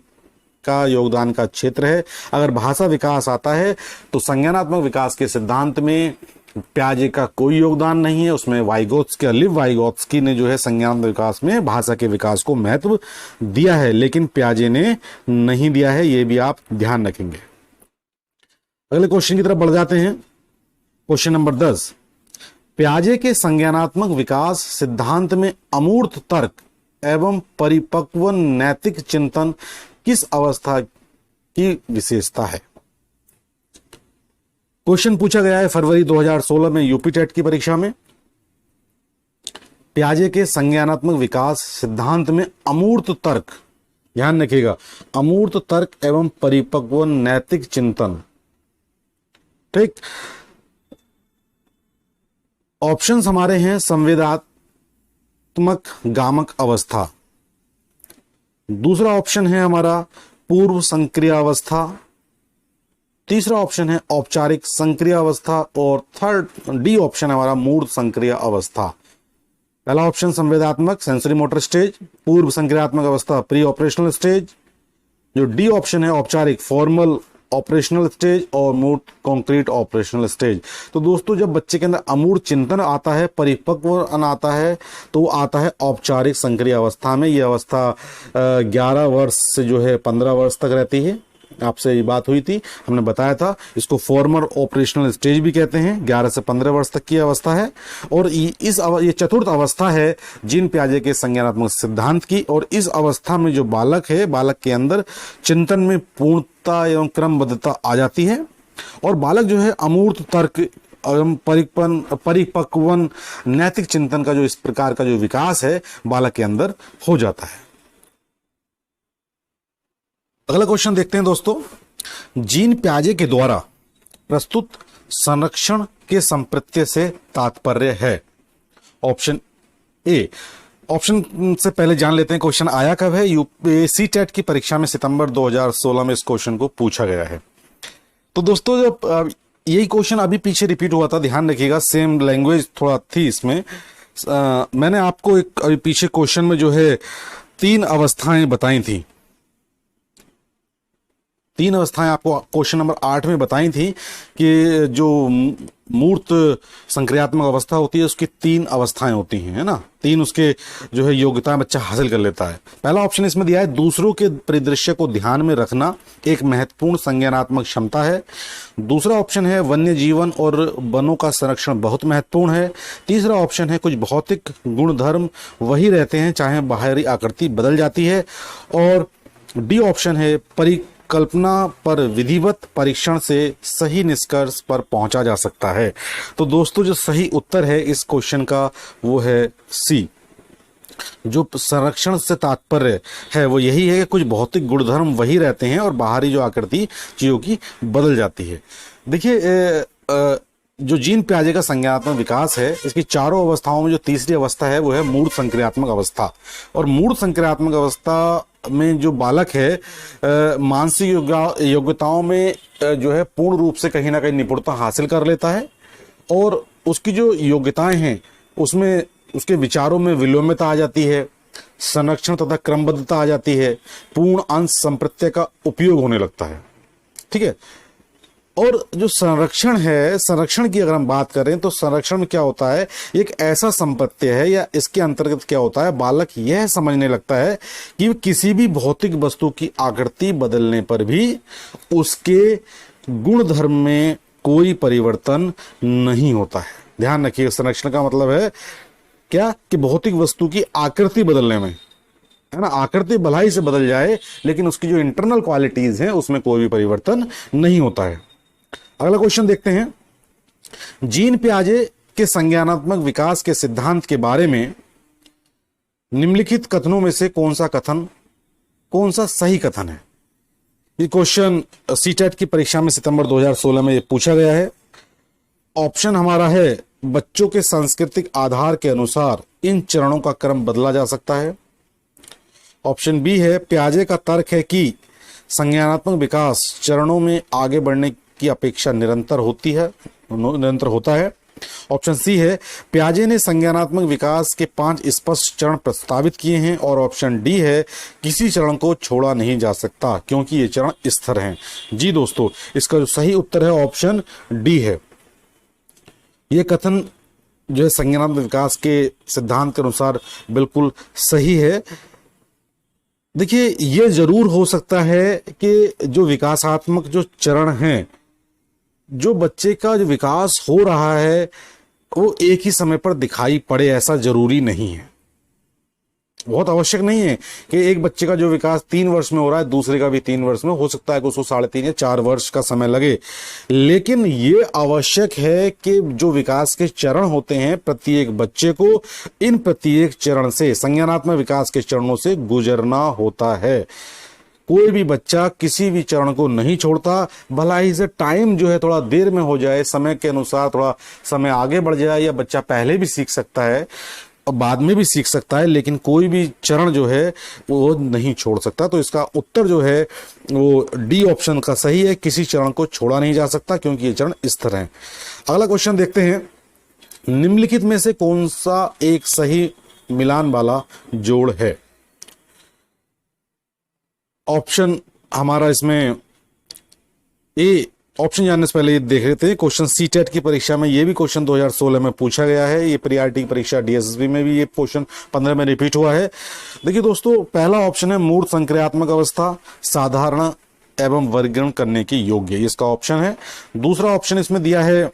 का योगदान का क्षेत्र है। अगर भाषा विकास आता है तो संज्ञानात्मक विकास के सिद्धांत में पियाजे का कोई योगदान नहीं है। उसमें वाइगोत्स्की, लिव वाइगोत्स्की ने जो है संज्ञानात्मक विकास में भाषा के विकास को महत्व दिया है, लेकिन पियाजे ने नहीं दिया है, ये भी आप ध्यान रखेंगे। अगले क्वेश्चन की तरफ बढ़ जाते हैं। क्वेश्चन नंबर 10, पियाजे के संज्ञानात्मक विकास सिद्धांत में अमूर्त तर्क एवं परिपक्व नैतिक चिंतन किस अवस्था की विशेषता है? क्वेश्चन पूछा गया है फरवरी 2016 में यूपी टेट की परीक्षा में। पियाजे के संज्ञानात्मक विकास सिद्धांत में अमूर्त तर्क, ध्यान रखिएगा, अमूर्त तर्क एवं परिपक्व नैतिक चिंतन, ठीक। ऑप्शंस हमारे हैं संवेदात्मक गामक अवस्था, दूसरा ऑप्शन है हमारा पूर्व संक्रिय अवस्था, तीसरा ऑप्शन है औपचारिक संक्रिय अवस्था और थर्ड डी ऑप्शन है हमारा मूर्त संक्रिय अवस्था। पहला ऑप्शन संवेदात्मक सेंसरी मोटर स्टेज, पूर्व संक्रियात्मक अवस्था प्री ऑपरेशनल स्टेज, जो डी ऑप्शन है औपचारिक फॉर्मल ऑपरेशनल स्टेज और मूर्त कॉन्क्रीट ऑपरेशनल स्टेज। तो दोस्तों, जब बच्चे के अंदर अमूर्त चिंतन आता है, परिपक्व आता है, तो आता है औपचारिक संक्रिय अवस्था में। यह अवस्था 11 वर्ष से जो है 15 वर्ष तक रहती है। आपसे ये बात हुई थी, हमने बताया था, इसको फॉर्मल ऑपरेशनल स्टेज भी कहते हैं। 11 से 15 वर्ष तक की अवस्था है और ये चतुर्थ अवस्था है जीन पियाजे के संज्ञानात्मक सिद्धांत की। और इस अवस्था में जो बालक है, बालक के अंदर चिंतन में पूर्णता एवं क्रमबद्धता आ जाती है और बालक जो है अमूर्त तर्क एवं परिपक्वन नैतिक चिंतन का जो इस प्रकार का जो विकास है बालक के अंदर हो जाता है। अगला क्वेश्चन देखते हैं दोस्तों। जीन पियाजे के द्वारा प्रस्तुत संरक्षण के संप्रत्यय से तात्पर्य है? Option A. ऑप्शन से पहले जान लेते हैं क्वेश्चन आया कब है। यूपीएससी टेट की परीक्षा में सितंबर 2016 में इस क्वेश्चन को पूछा गया है। तो दोस्तों जब यही क्वेश्चन अभी पीछे रिपीट हुआ था, ध्यान रखिएगा, सेम लैंग्वेज थोड़ा थी इसमें। मैंने आपको एक अभी पीछे क्वेश्चन में जो है 3 अवस्थाएं बताई थी। 3 अवस्थाएं आपको क्वेश्चन नंबर 8 में बताई थी कि जो मूर्त संक्रियात्मक अवस्था होती है उसकी 3 अवस्थाएं होती हैं, है ना। 3 उसके जो है योग्यताएं बच्चा हासिल कर लेता है। पहला ऑप्शन इसमें दिया है, दूसरों के परिदृश्य को ध्यान में रखना एक महत्वपूर्ण संज्ञानात्मक क्षमता है। दूसरा ऑप्शन है, वन्य जीवन और वनों का संरक्षण बहुत महत्वपूर्ण है। तीसरा ऑप्शन है, कुछ भौतिक गुण धर्म वही रहते हैं चाहे बाहरी आकृति बदल जाती है। और डी ऑप्शन है, परिकल्पना पर विधिवत परीक्षण से सही निष्कर्ष पर पहुंचा जा सकता है। तो दोस्तों जो सही उत्तर है इस क्वेश्चन का वो है सी। जो संरक्षण से तात्पर्य है वो यही है कि कुछ भौतिक गुणधर्म वही रहते हैं और बाहरी जो आकृति चीजों की बदल जाती है। देखिए जो जीन पियाजे का संज्ञानात्मक विकास है, इसकी चारों अवस्थाओं में जो तीसरी अवस्था है वो है मूर्त संक्रियात्मक अवस्था। और मूर्त संक्रियात्मक अवस्था में जो बालक है मानसिक योग्यताओं में जो है पूर्ण रूप से कहीं ना कहीं निपुणता हासिल कर लेता है और उसकी जो योग्यताएं हैं उसमें उसके विचारों में विलोम्यता आ जाती है, संरक्षण तथा क्रमबद्धता आ जाती है, पूर्ण अंश संप्रत्यय का उपयोग होने लगता है। ठीक है। और जो संरक्षण है, संरक्षण की अगर हम बात करें तो संरक्षण में क्या होता है, एक ऐसा संप्रत्यय है या इसके अंतर्गत क्या होता है, बालक यह समझने लगता है कि किसी भी भौतिक वस्तु की आकृति बदलने पर भी उसके गुण धर्म में कोई परिवर्तन नहीं होता है। ध्यान रखिए, संरक्षण का मतलब है क्या कि भौतिक वस्तु की आकृति बदलने में, है ना, आकृति भलाई से बदल जाए लेकिन उसकी जो इंटरनल क्वालिटीज हैं उसमें कोई भी परिवर्तन नहीं होता है। अगला क्वेश्चन देखते हैं। जीन पियाजे के संज्ञानात्मक विकास के सिद्धांत के बारे में निम्नलिखित कथनों में से कौन सा सही कथन है? ये क्वेश्चन सीटेट की परीक्षा में सितंबर 2016 में ये पूछा गया है। ऑप्शन हमारा है, बच्चों के सांस्कृतिक आधार के अनुसार इन चरणों का क्रम बदला जा सकता है। ऑप्शन बी है, पियाजे का तर्क है कि संज्ञानात्मक विकास चरणों में आगे बढ़ने की अपेक्षा निरंतर होता है। ऑप्शन सी है, पियाजे ने संज्ञानात्मक विकास के 5 स्पष्ट चरण प्रस्तावित किए हैं। और ऑप्शन डी है, किसी चरण को छोड़ा नहीं जा सकता क्योंकि ये चरण स्थिर हैं। जी दोस्तों, इसका जो सही उत्तर है ऑप्शन डी है। ये कथन जो है संज्ञानात्मक विकास के सिद्धांत के अनुसार बिल्कुल सही है। देखिए, ये जरूर हो सकता है कि जो विकासात्मक जो चरण हैं, जो बच्चे का जो विकास हो रहा है वो एक ही समय पर दिखाई पड़े, ऐसा जरूरी नहीं है। बहुत आवश्यक नहीं है कि एक बच्चे का जो विकास 3 वर्ष में हो रहा है दूसरे का भी 3 वर्ष में हो सकता है कि उसको 3.5 या 4 वर्ष का समय लगे। लेकिन ये आवश्यक है कि जो विकास के चरण होते हैं प्रत्येक बच्चे को इन प्रत्येक चरण से, संज्ञानात्मक विकास के चरणों से गुजरना होता है। कोई भी बच्चा किसी भी चरण को नहीं छोड़ता, भला ही से टाइम जो है थोड़ा देर में हो जाए, समय के अनुसार थोड़ा समय आगे बढ़ जाए, या बच्चा पहले भी सीख सकता है और बाद में भी सीख सकता है, लेकिन कोई भी चरण जो है वो नहीं छोड़ सकता। तो इसका उत्तर जो है वो डी ऑप्शन का सही है, किसी चरण को छोड़ा नहीं जा सकता क्योंकि ये चरण स्थिर हैं। अगला क्वेश्चन देखते हैं, निम्नलिखित में से कौन सा एक सही मिलान वाला जोड़ है? ऑप्शन हमारा इसमें ए। ऑप्शन जानने से पहले ये देख लेते हैं, क्वेश्चन सीटेट की परीक्षा में ये भी क्वेश्चन 2016 में पूछा गया है। ये प्रियॉरिटी की परीक्षा डीएसएसबी में भी ये क्वेश्चन 15 में रिपीट हुआ है। देखिए दोस्तों, पहला ऑप्शन है मूर्त संक्रियात्मक अवस्था साधारण एवं वर्गीकरण करने के योग्य, इसका ऑप्शन है। दूसरा ऑप्शन इसमें दिया है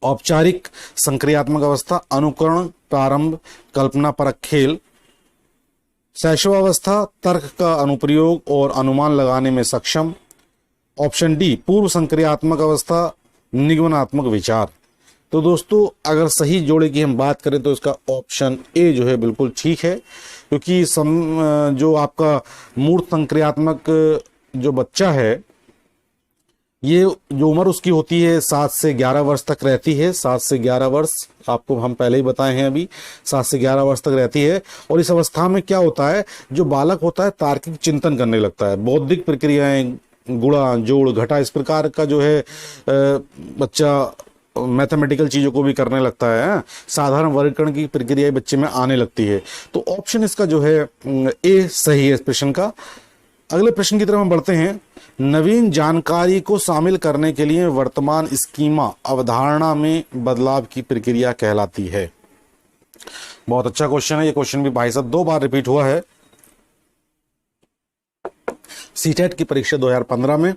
औपचारिक संक्रियात्मक अवस्था, अनुकरण, प्रारंभ, कल्पना परक खेल। शैशवावस्था, तर्क का अनुप्रयोग और अनुमान लगाने में सक्षम। ऑप्शन डी, पूर्व संक्रियात्मक अवस्था, निगमनात्मक विचार। तो दोस्तों, अगर सही जोड़े की हम बात करें तो इसका ऑप्शन ए जो है बिल्कुल ठीक है, क्योंकि जो आपका मूर्त संक्रियात्मक जो बच्चा है ये जो उम्र उसकी होती है 7 से 11 वर्ष तक रहती है। 7 से 11 वर्ष आपको हम पहले ही बताए हैं, अभी 7 से 11 वर्ष तक रहती है। और इस अवस्था में क्या होता है, जो बालक होता है तार्किक चिंतन करने लगता है, बौद्धिक प्रक्रियाएं, गुणा जोड़ घटा इस प्रकार का जो है बच्चा मैथमेटिकल चीजों को भी करने लगता है। साधारण वर्गीकरण की प्रक्रिया बच्चे में आने लगती है। तो ऑप्शन इसका जो है ए सही है इस प्रश्न का। अगले प्रश्न की तरफ हम बढ़ते हैं। नवीन जानकारी को शामिल करने के लिए वर्तमान स्कीमा अवधारणा में बदलाव की प्रक्रिया कहलाती है। बहुत अच्छा क्वेश्चन है। ये क्वेश्चन भी भाई साहब 2 बार रिपीट हुआ है। सीटेट की परीक्षा 2015 में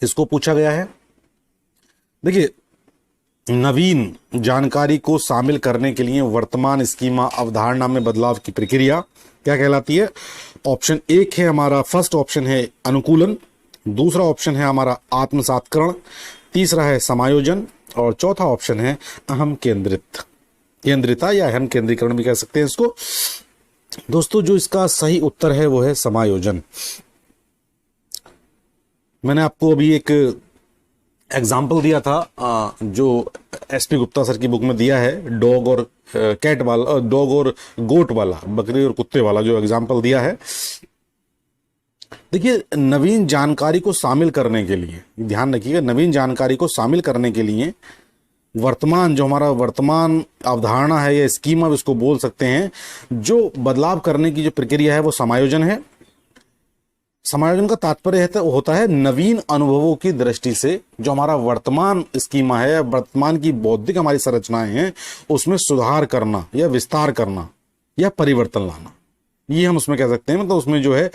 इसको पूछा गया है। देखिए, नवीन जानकारी को शामिल करने के लिए वर्तमान स्कीमा अवधारणा में बदलाव की प्रक्रिया क्या कहलाती है? ऑप्शन 1 है हमारा, फर्स्ट ऑप्शन है अनुकूलन, दूसरा ऑप्शन है हमारा आत्मसात्करण, तीसरा है समायोजन और चौथा ऑप्शन है अहम केंद्रिता या अहम केंद्रीकरण भी कह सकते हैं इसको। दोस्तों, जो इसका सही उत्तर है वो है समायोजन। मैंने आपको अभी एक एग्जाम्पल दिया था जो एसपी गुप्ता सर की बुक में दिया है, डॉग और कैट वाला, डॉग और गोट वाला, बकरी और कुत्ते वाला जो एग्जाम्पल दिया है। देखिए, नवीन जानकारी को शामिल करने के लिए, ध्यान रखिएगा, नवीन जानकारी को शामिल करने के लिए वर्तमान जो हमारा वर्तमान अवधारणा है या स्कीमा इसको बोल सकते हैं, जो बदलाव करने की जो प्रक्रिया है वो समायोजन है। समायोजन का तात्पर्य होता है नवीन अनुभवों की दृष्टि से जो हमारा वर्तमान स्कीमा है, वर्तमान की बौद्धिक हमारी संरचनाएं हैं, उसमें सुधार करना या विस्तार करना या परिवर्तन लाना, ये हम उसमें कह सकते हैं। मतलब उसमें जो है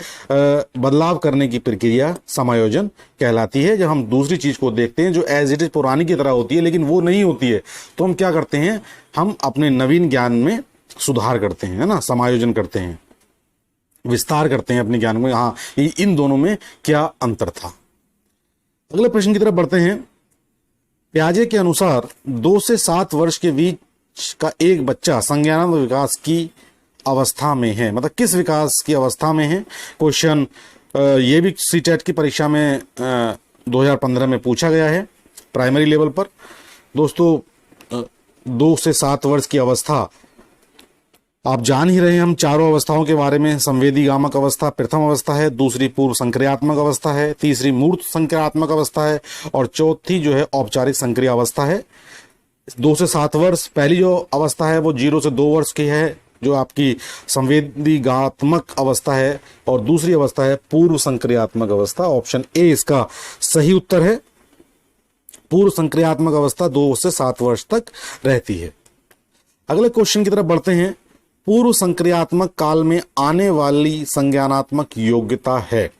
बदलाव करने की प्रक्रिया समायोजन कहलाती है। जब हम दूसरी चीज को देखते हैं जो एज इट इज पुरानी की तरह होती है लेकिन वो नहीं होती है, तो हम क्या करते हैं, हम अपने नवीन ज्ञान में सुधार करते हैं, है ना, समायोजन करते हैं, विस्तार करते हैं अपने ज्ञान में। हाँ, इन दोनों में क्या अंतर था। अगले प्रश्न की तरफ बढ़ते हैं। प्याजे के अनुसार 2 से 7 वर्ष के बीच का एक बच्चा संज्ञानात्मक विकास की अवस्था में है, मतलब किस विकास की अवस्था में है। क्वेश्चन ये भी सीटेट की परीक्षा में 2015 में पूछा गया है प्राइमरी लेवल पर। दोस्तों, 2 से 7 वर्ष की अवस्था आप जान ही रहे हैं हम चारों अवस्थाओं के बारे में। संवेदी गामक अवस्था प्रथम अवस्था है, दूसरी पूर्व संक्रियात्मक अवस्था है, तीसरी मूर्त संक्रियात्मक अवस्था है और चौथी जो है औपचारिक संक्रिया अवस्था है। 2 से 7 वर्ष पहली जो अवस्था है वो 0 से 2 वर्ष की है, जो आपकी संवेदीगात्मक अवस्था है, और दूसरी अवस्था है पूर्व संक्रियात्मक अवस्था। ऑप्शन ए इसका सही उत्तर है। पूर्व संक्रियात्मक अवस्था 2 से 7 वर्ष तक रहती है। अगले क्वेश्चन की तरफ बढ़ते हैं। पूर्व संक्रियात्मक काल में आने वाली संज्ञानात्मक योग्यता है,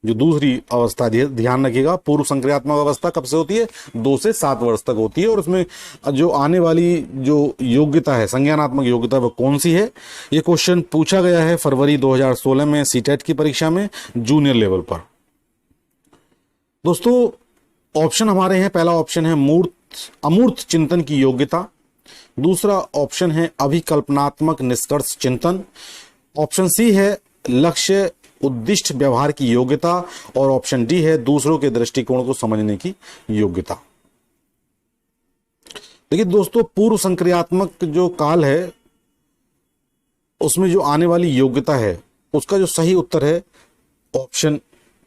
जो दूसरी अवस्था, ध्यान रखिएगा, पूर्व संक्रियात्मक अवस्था कब से होती है? 2 से 7 वर्ष तक होती है। और उसमें जो आने वाली जो योग्यता है, संज्ञानात्मक योग्यता, वो कौन सी है? ये क्वेश्चन पूछा गया है फरवरी 2016 में सीटेट की परीक्षा में जूनियर लेवल पर। दोस्तों, ऑप्शन हमारे हैं, पहला ऑप्शन है अमूर्त चिंतन की योग्यता, दूसरा ऑप्शन है अभिकल्पनात्मक निष्कर्ष चिंतन, ऑप्शन सी है लक्ष्य उद्दिष्ट व्यवहार की योग्यता, और ऑप्शन डी है दूसरों के दृष्टिकोण को समझने की योग्यता। देखिए दोस्तों, पूर्व संक्रियात्मक जो काल है उसमें जो आने वाली योग्यता है उसका जो सही उत्तर है ऑप्शन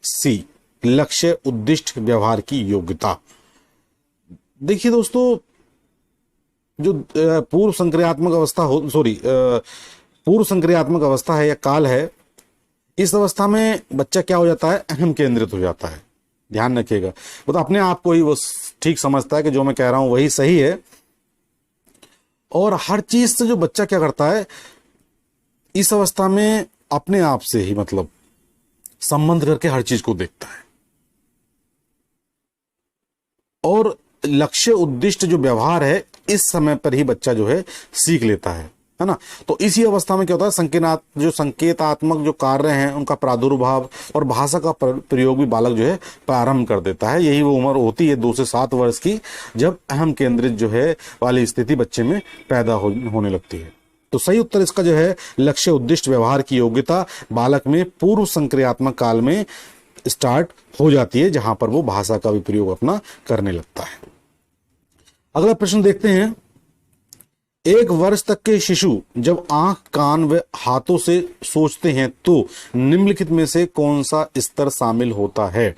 सी, लक्ष्य उद्दिष्ट व्यवहार की योग्यता। देखिए दोस्तों, जो पूर्व संक्रियात्मक अवस्था पूर्व संक्रियात्मक अवस्था है या काल है, इस अवस्था में बच्चा क्या हो जाता है? अहम केंद्रित हो जाता है। ध्यान रखिएगा, वो तो अपने आप को ही वो ठीक समझता है कि जो मैं कह रहा हूं वही सही है, और हर चीज से जो बच्चा क्या करता है इस अवस्था में अपने आप से ही मतलब संबंध करके हर चीज को देखता है, और लक्ष्य उद्दिष्ट जो व्यवहार है इस समय पर ही बच्चा जो है सीख लेता है ना। तो इसी अवस्था में क्या होता है, जो संकेतात्मक जो कार्य हैं उनका प्रादुर्भाव और भाषा का प्रयोग भी बालक जो है प्रारंभ कर देता है। यही वो उम्र होती है 2 से 7 वर्ष की, जब अहम केंद्रित जो है वाली स्थिति बच्चे में पैदा होने लगती है। तो सही उत्तर इसका जो है लक्ष्य उद्दिष्ट व्यवहार की योग्यता बालक में पूर्व संक्रियात्मक काल में स्टार्ट हो जाती है, जहां पर वो भाषा का भी प्रयोग अपना करने लगता है। अगला प्रश्न देखते हैं। 1 वर्ष तक के शिशु जब आंख, कान व हाथों से सोचते हैं तो निम्नलिखित में से कौन सा स्तर शामिल होता है?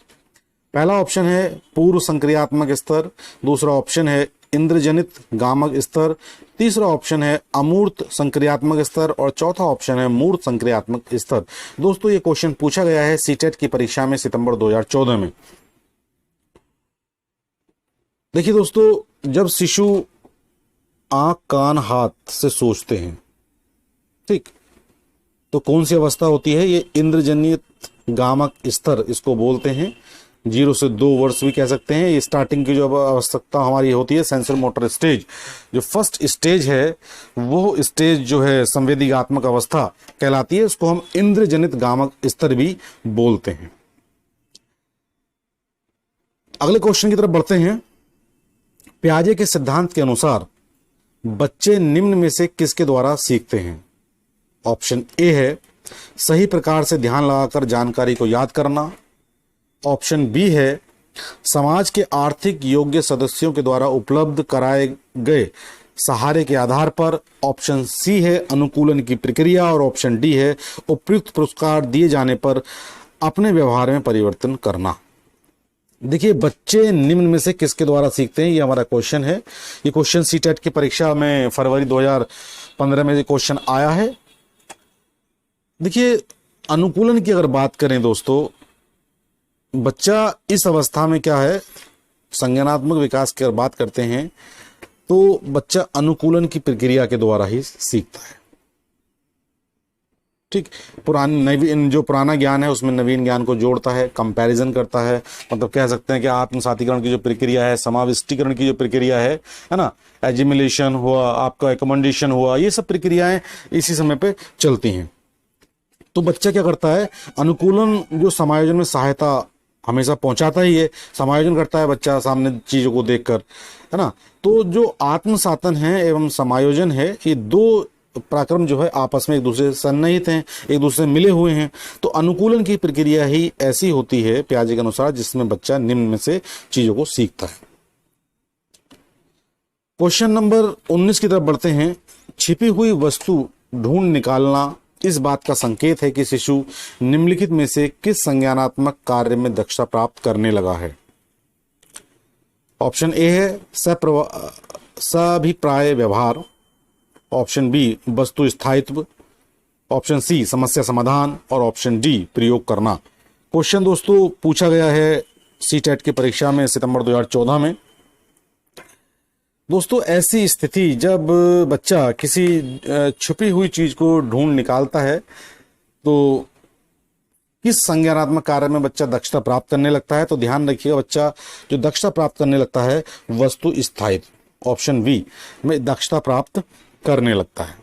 पहला ऑप्शन है पूर्व संक्रियात्मक स्तर, दूसरा ऑप्शन है इंद्रजनित गामक स्तर, तीसरा ऑप्शन है अमूर्त संक्रियात्मक स्तर और चौथा ऑप्शन है मूर्त संक्रियात्मक स्तर। दोस्तों ये क्वेश्चन पूछा गया है सीटेट की परीक्षा में सितंबर 2014 में। देखिए दोस्तों, जब शिशु आंख, कान, हाथ से सोचते हैं, ठीक, तो कौन सी अवस्था होती है? ये इंद्रजनित गामक स्तर इसको बोलते हैं। 0 से 2 वर्ष भी कह सकते हैं। ये स्टार्टिंग की जो आवश्यकता हमारी होती है, सेंसर मोटर स्टेज, जो फर्स्ट स्टेज है वो स्टेज जो है संवेदीगात्मक अवस्था कहलाती है। उसको हम इंद्रजनित गामक स्तर भी बोलते हैं। अगले क्वेश्चन की तरफ बढ़ते हैं। पियाजे के सिद्धांत के अनुसार बच्चे निम्न में से किसके द्वारा सीखते हैं? ऑप्शन ए है सही प्रकार से ध्यान लगाकर जानकारी को याद करना, ऑप्शन बी है समाज के आर्थिक योग्य सदस्यों के द्वारा उपलब्ध कराए गए सहारे के आधार पर, ऑप्शन सी है अनुकूलन की प्रक्रिया और ऑप्शन डी है उपयुक्त पुरस्कार दिए जाने पर अपने व्यवहार में परिवर्तन करना। देखिए, बच्चे निम्न में से किसके द्वारा सीखते हैं, ये हमारा क्वेश्चन है। ये क्वेश्चन सीटेट की परीक्षा में फरवरी 2015 में ये क्वेश्चन आया है। देखिए, अनुकूलन की अगर बात करें दोस्तों, बच्चा इस अवस्था में क्या है, संज्ञानात्मक विकास की अगर बात करते हैं तो बच्चा अनुकूलन की प्रक्रिया के द्वारा ही सीखता है। ठीक, नवीन जो पुराना ज्ञान है उसमें नवीन ज्ञान को जोड़ता है, कंपैरिजन करता है। मतलब कह सकते हैं कि आत्मसातीकरण की जो प्रक्रिया है, समाविष्टीकरण की जो प्रक्रिया है ना, एजिमिलेशन हुआ, आपका एकमेंडेशन हुआ, ये सब प्रक्रियाएं इसी समय पे चलती हैं। तो बच्चा क्या करता है, अनुकूलन जो समायोजन में सहायता हमेशा पहुंचाता ही है, समायोजन करता है बच्चा सामने चीजों को देखकर, है ना। तो जो आत्मसातन है एवं समायोजन है, ये दो पराक्रम जो है आपस में एक दूसरे से सन्निहित हैं, एक दूसरे से मिले हुए हैं। तो अनुकूलन की प्रक्रिया ही ऐसी होती है पियाजे के अनुसार जिसमें बच्चा निम्न में से चीजों को सीखता है। क्वेश्चन नंबर 19 की तरफ बढ़ते हैं। छिपी हुई वस्तु ढूंढ निकालना इस बात का संकेत है कि शिशु निम्नलिखित में से किस संज्ञानात्मक कार्य में दक्षता प्राप्त करने लगा है? ऑप्शन ए है सभिप्राय व्यवहार, ऑप्शन बी वस्तु स्थायित्व, ऑप्शन सी समस्या समाधान और ऑप्शन डी प्रयोग करना। क्वेश्चन दोस्तों पूछा गया है सीटेट की परीक्षा में सितंबर 2014 में। दोस्तों, ऐसी स्थिति जब बच्चा किसी छुपी हुई चीज को ढूंढ निकालता है तो किस संज्ञानात्मक कार्य में बच्चा दक्षता प्राप्त करने लगता है? तो ध्यान रखिएगा, बच्चा जो दक्षता प्राप्त करने लगता है वस्तु स्थायित्व, ऑप्शन बी में दक्षता प्राप्त करने लगता है।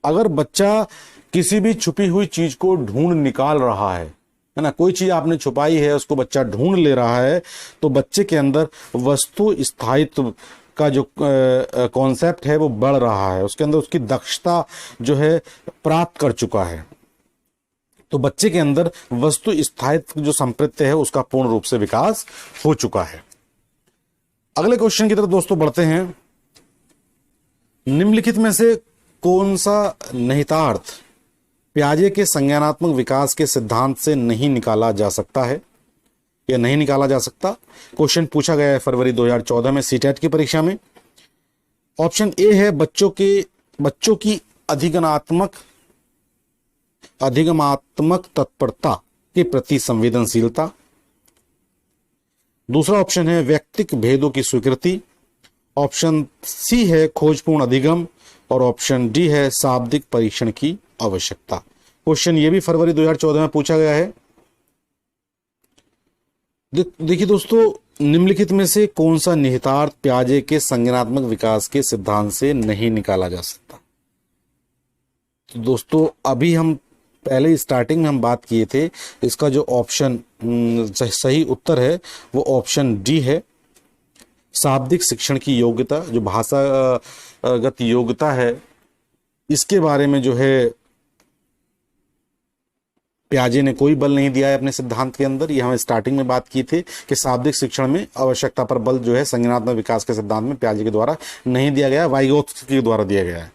अगर बच्चा किसी भी छुपी हुई चीज को ढूंढ निकाल रहा है ना, कोई चीज आपने छुपाई है उसको बच्चा ढूंढ ले रहा है, तो बच्चे के अंदर वस्तु स्थायित्व का जो कॉन्सेप्ट है वो बढ़ रहा है, उसके अंदर उसकी दक्षता जो है प्राप्त कर चुका है। तो बच्चे के अंदर वस्तु स्थायित्व जो संप्रत्य है उसका पूर्ण रूप से विकास हो चुका है। अगले क्वेश्चन की तरफ दोस्तों बढ़ते हैं। निम्नलिखित में से कौन सा निहितार्थ पियाजे के संज्ञानात्मक विकास के सिद्धांत से नहीं निकाला जा सकता है या नहीं निकाला जा सकता? क्वेश्चन पूछा गया है फरवरी 2014 में सीटेट की परीक्षा में। ऑप्शन ए है बच्चों की अधिगमात्मक तत्परता के प्रति संवेदनशीलता, दूसरा ऑप्शन है व्यक्तिक भेदों की स्वीकृति, ऑप्शन सी है खोजपूर्ण अधिगम और ऑप्शन डी है शाब्दिक परीक्षण की आवश्यकता। क्वेश्चन ये भी फरवरी 2014 में पूछा गया है। देखिए दोस्तों, निम्नलिखित में से कौन सा निहितार्थ पियाजे के संज्ञानात्मक विकास के सिद्धांत से नहीं निकाला जा सकता? तो दोस्तों अभी हम पहले स्टार्टिंग में हम बात किए थे, इसका जो ऑप्शन सही उत्तर है वो ऑप्शन डी है, शाब्दिक शिक्षण की योग्यता, जो भाषागत योग्यता है इसके बारे में जो है पियाजे ने कोई बल नहीं दिया है अपने सिद्धांत के अंदर। ये हमें स्टार्टिंग में बात की थी कि शाब्दिक शिक्षण में आवश्यकता पर बल जो है संज्ञानात्मक विकास के सिद्धांत में पियाजे के द्वारा नहीं दिया गया, वाइगोत्स्की के द्वारा दिया गया है।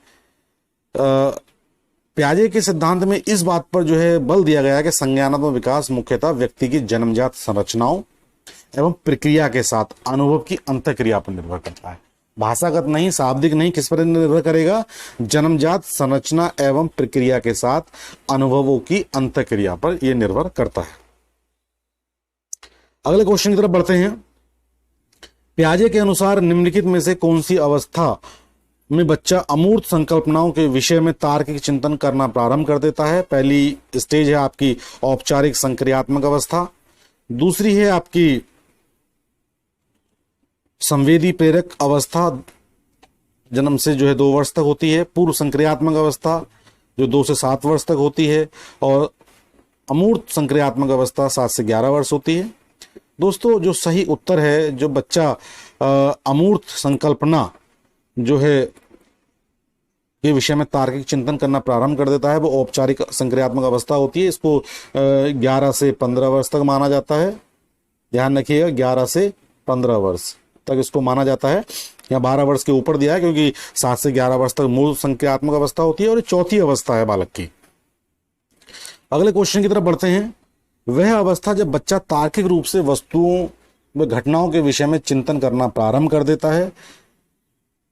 पियाजे के सिद्धांत में इस बात पर जो है बल दिया गया है कि संज्ञानात्मक विकास मुख्यतः व्यक्ति की जन्मजात संरचनाओं एवं प्रक्रिया के साथ अनुभव की अंतःक्रिया पर निर्भर करता है। भाषागत नहीं, शाब्दिक नहीं, किस पर निर्भर करेगा? जन्मजात संरचना एवं प्रक्रिया के साथ अनुभवों की अंतःक्रिया पर यह निर्भर करता है। अगले क्वेश्चन की तरफ बढ़ते हैं। पियाजे के अनुसार निम्नलिखित में से कौन सी अवस्था में बच्चा अमूर्त संकल्पनाओं के विषय में तार्किक चिंतन करना प्रारंभ कर देता है? पहली स्टेज है आपकी औपचारिक संक्रियात्मक अवस्था, दूसरी है आपकी संवेदी प्रेरक अवस्था, जन्म से जो है 2 वर्ष तक होती है, पूर्व संक्रियात्मक अवस्था जो 2 से 7 वर्ष तक होती है, और अमूर्त संक्रियात्मक अवस्था 7 से 11 वर्ष होती है। दोस्तों जो सही उत्तर है, जो बच्चा अमूर्त संकल्पना जो है के विषय में तार्किक चिंतन करना प्रारंभ कर देता है, वो औपचारिक संक्रियात्मक अवस्था होती है। इसको 11 से 15 वर्ष तक माना जाता है। ध्यान रखिएगा, 11 से 15 वर्ष तक इसको माना जाता है। यहाँ 12 वर्ष के ऊपर दिया है क्योंकि 7 से 11 वर्ष तक मूल संक्रियात्मक अवस्था होती है और ये चौथी अवस्था है बालक की। अगले क्वेश्चन की तरफ बढ़ते हैं। वह अवस्था जब बच्चा तार्किक रूप से वस्तुओं व घटनाओं के विषय में चिंतन करना प्रारंभ कर देता है।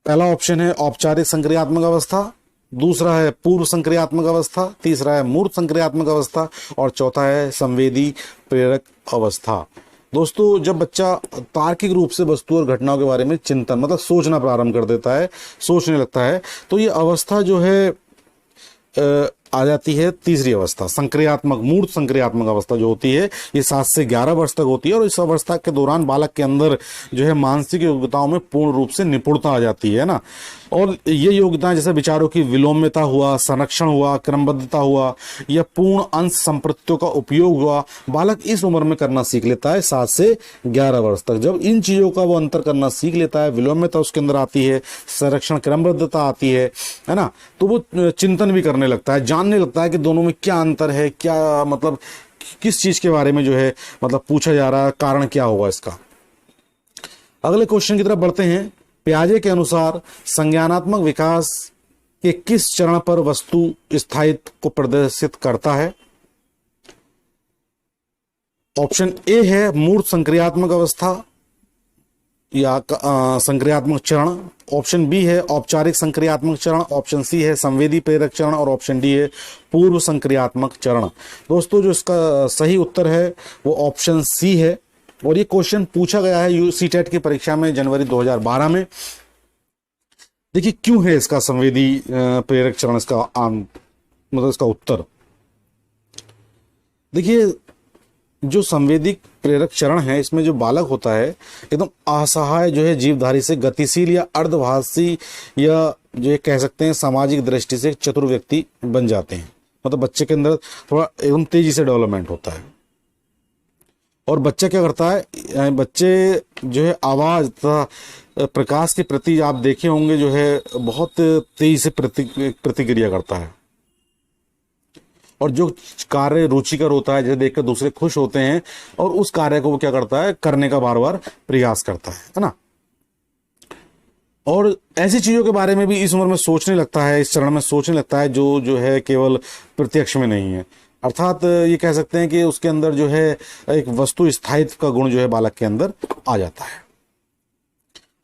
पहला ऑप्शन है औपचारिक संक्रियात्मक अवस्था, दूसरा है पूर्व संक्रियात्मक अवस्था, तीसरा है मूर्त संक्रियात्मक अवस्था और चौथा है संवेदी प्रेरक अवस्था। दोस्तों जब बच्चा तार्किक रूप से वस्तु और घटनाओं के बारे में चिंतन मतलब सोचना प्रारंभ कर देता है, सोचने लगता है, तो ये अवस्था जो है आ जाती है तीसरी अवस्था, संक्रियात्मक मूर्त संक्रियात्मक अवस्था जो होती है ये 7 से 11 वर्ष तक होती है। और इस अवस्था के दौरान बालक के अंदर जो है मानसिक योग्यताओं में पूर्ण रूप से निपुणता आ जाती है ना। और ये योग्यताएं जैसे विचारों की विलोम्यता हुआ, संरक्षण हुआ, क्रमबद्धता हुआ या पूर्ण अंश संप्रत्तियों का उपयोग हुआ, बालक इस उम्र में करना सीख लेता है 7 से 11 वर्ष तक। जब इन चीजों का वो अंतर करना सीख लेता है, विलोम्यता उसके अंदर आती है, संरक्षण क्रमबद्धता आती है ना, तो वो चिंतन भी करने लगता है, जानने लगता है कि दोनों में क्या अंतर है, क्या मतलब किस चीज के बारे में जो है मतलब पूछा जा रहा है, कारण क्या होगा इसका। अगले क्वेश्चन की तरफ बढ़ते हैं। पियाजे के अनुसार संज्ञानात्मक विकास के किस चरण पर वस्तु स्थायित्व को प्रदर्शित करता है? ऑप्शन ए है मूर्त संक्रियात्मक अवस्था या संक्रियात्मक चरण, ऑप्शन बी है औपचारिक संक्रियात्मक चरण, ऑप्शन सी है संवेदी प्रेरक चरण और ऑप्शन डी है पूर्व संक्रियात्मक चरण। दोस्तों जो इसका सही उत्तर है वो ऑप्शन सी है और ये क्वेश्चन पूछा गया है सीटेट की परीक्षा में जनवरी 2012 में। देखिए क्यों है इसका संवेदी प्रेरक चरण इसका मतलब इसका उत्तर। देखिए जो संवेदी प्रेरक चरण है इसमें जो बालक होता है एकदम असहाय जो है जीवधारी से गतिशील या अर्धभाषी या जो कह सकते हैं सामाजिक दृष्टि से चतुर व्यक्ति बन जाते हैं। मतलब बच्चे के अंदर थोड़ा एकदम तेजी से डेवलपमेंट होता है और बच्चा क्या करता है, बच्चे जो है आवाज तथा प्रकाश के प्रति आप देखे होंगे जो है बहुत तेजी से प्रतिक्रिया करता है और जो कार्य रुचिकर होता है जैसे देखकर दूसरे खुश होते हैं और उस कार्य को वो क्या करता है करने का बार बार प्रयास करता है ना। और ऐसी चीजों के बारे में भी इस उम्र में सोचने लगता है, इस चरण में सोचने लगता है जो है केवल प्रत्यक्ष में नहीं है। अर्थात ये कह सकते हैं कि उसके अंदर जो है एक वस्तु स्थायित्व का गुण जो है बालक के अंदर आ जाता है।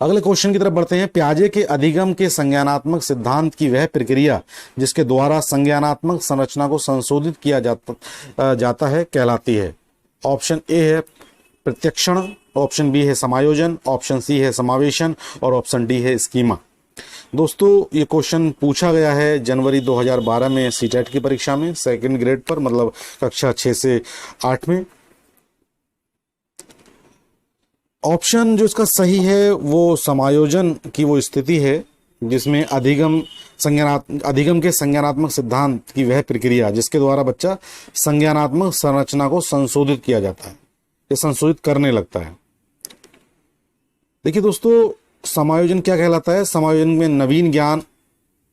अगले क्वेश्चन की तरफ बढ़ते हैं। पियाजे के अधिगम के संज्ञानात्मक सिद्धांत की वह प्रक्रिया जिसके द्वारा संज्ञानात्मक संरचना को संशोधित किया जाता है कहलाती है। ऑप्शन ए है प्रत्यक्षण, ऑप्शन बी है समायोजन, ऑप्शन सी है समावेशन और ऑप्शन डी है स्कीमा। दोस्तों ये क्वेश्चन पूछा गया है जनवरी 2012 में सीटेट की परीक्षा में सेकंड ग्रेड पर मतलब कक्षा 6 से 8 में। ऑप्शन जो इसका सही है वो समायोजन की वो स्थिति है जिसमें अधिगम के संज्ञानात्मक सिद्धांत की वह प्रक्रिया जिसके द्वारा बच्चा संज्ञानात्मक संरचना को संशोधित किया जाता है, ये संशोधित करने लगता है। देखिए दोस्तों समायोजन क्या कहलाता है। समायोजन में नवीन ज्ञान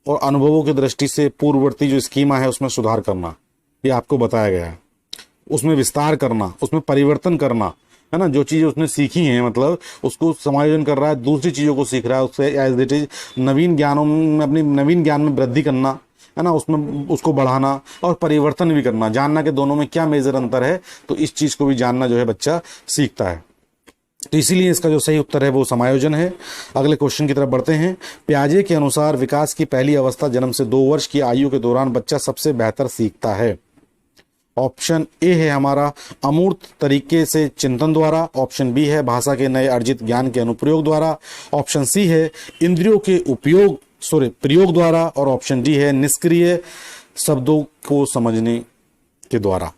और अनुभवों की दृष्टि से पूर्ववर्ती जो स्कीमा है उसमें सुधार करना, ये आपको बताया गया है। उसमें विस्तार करना, उसमें परिवर्तन करना, है ना। जो चीज़ें उसने सीखी हैं मतलब उसको समायोजन कर रहा है, दूसरी चीज़ों को सीख रहा है, उससे एज इट इज नवीन ज्ञानों में, अपनी नवीन ज्ञान में वृद्धि करना, है ना, उसमें उसको बढ़ाना और परिवर्तन भी करना, जानना कि दोनों में क्या मेजर अंतर है। तो इस चीज़ को भी जानना जो है बच्चा सीखता है। तो इसीलिए इसका जो सही उत्तर है वो समायोजन है। अगले क्वेश्चन की तरफ बढ़ते हैं। पियाजे के अनुसार विकास की पहली अवस्था जन्म से 2 वर्ष की आयु के दौरान बच्चा सबसे बेहतर सीखता है। ऑप्शन ए है हमारा अमूर्त तरीके से चिंतन द्वारा, ऑप्शन बी है भाषा के नए अर्जित ज्ञान के अनुप्रयोग द्वारा, ऑप्शन सी है इंद्रियों के प्रयोग द्वारा, और ऑप्शन डी है निष्क्रिय शब्दों को समझने के द्वारा।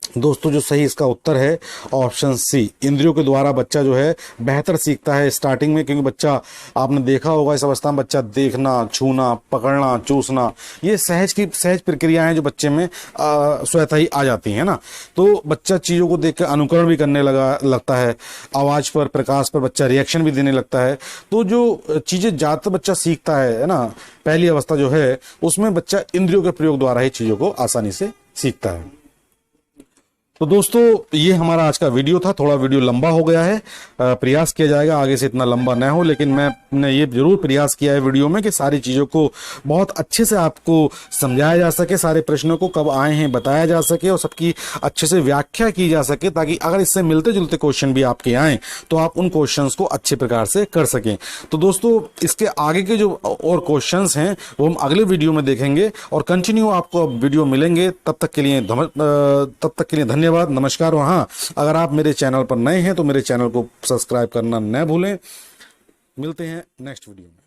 दोस्तों जो सही इसका उत्तर है ऑप्शन सी, इंद्रियों के द्वारा बच्चा जो है बेहतर सीखता है स्टार्टिंग में। क्योंकि बच्चा, आपने देखा होगा इस अवस्था में बच्चा देखना, छूना, पकड़ना, चूसना, ये सहज प्रक्रियाएं हैं जो बच्चे में स्वतः ही आ जाती हैं ना। तो बच्चा चीज़ों को देख कर अनुकरण भी करने लगता है, आवाज़ पर, प्रकाश पर बच्चा रिएक्शन भी देने लगता है। तो जो चीज़ें ज़्यादातर बच्चा सीखता है ना, पहली अवस्था जो है उसमें बच्चा इंद्रियों के प्रयोग द्वारा ही चीज़ों को आसानी से सीखता है। तो दोस्तों ये हमारा आज का वीडियो था, थोड़ा वीडियो लंबा हो गया है, प्रयास किया जाएगा आगे से इतना लंबा न हो, लेकिन मैंने ये जरूर प्रयास किया है वीडियो में कि सारी चीज़ों को बहुत अच्छे से आपको समझाया जा सके, सारे प्रश्नों को कब आए हैं बताया जा सके और सबकी अच्छे से व्याख्या की जा सके, ताकि अगर इससे मिलते जुलते क्वेश्चन भी आपके आएँ तो आप उन क्वेश्चन को अच्छे प्रकार से कर सकें। तो दोस्तों इसके आगे के जो और क्वेश्चन हैं वो हम अगले वीडियो में देखेंगे और कंटिन्यू आपको वीडियो मिलेंगे। तब तक के लिए धन्यवाद, नमस्कार। और हाँ, अगर आप मेरे चैनल पर नए हैं तो मेरे चैनल को सब्सक्राइब करना न भूलें। मिलते हैं नेक्स्ट वीडियो में।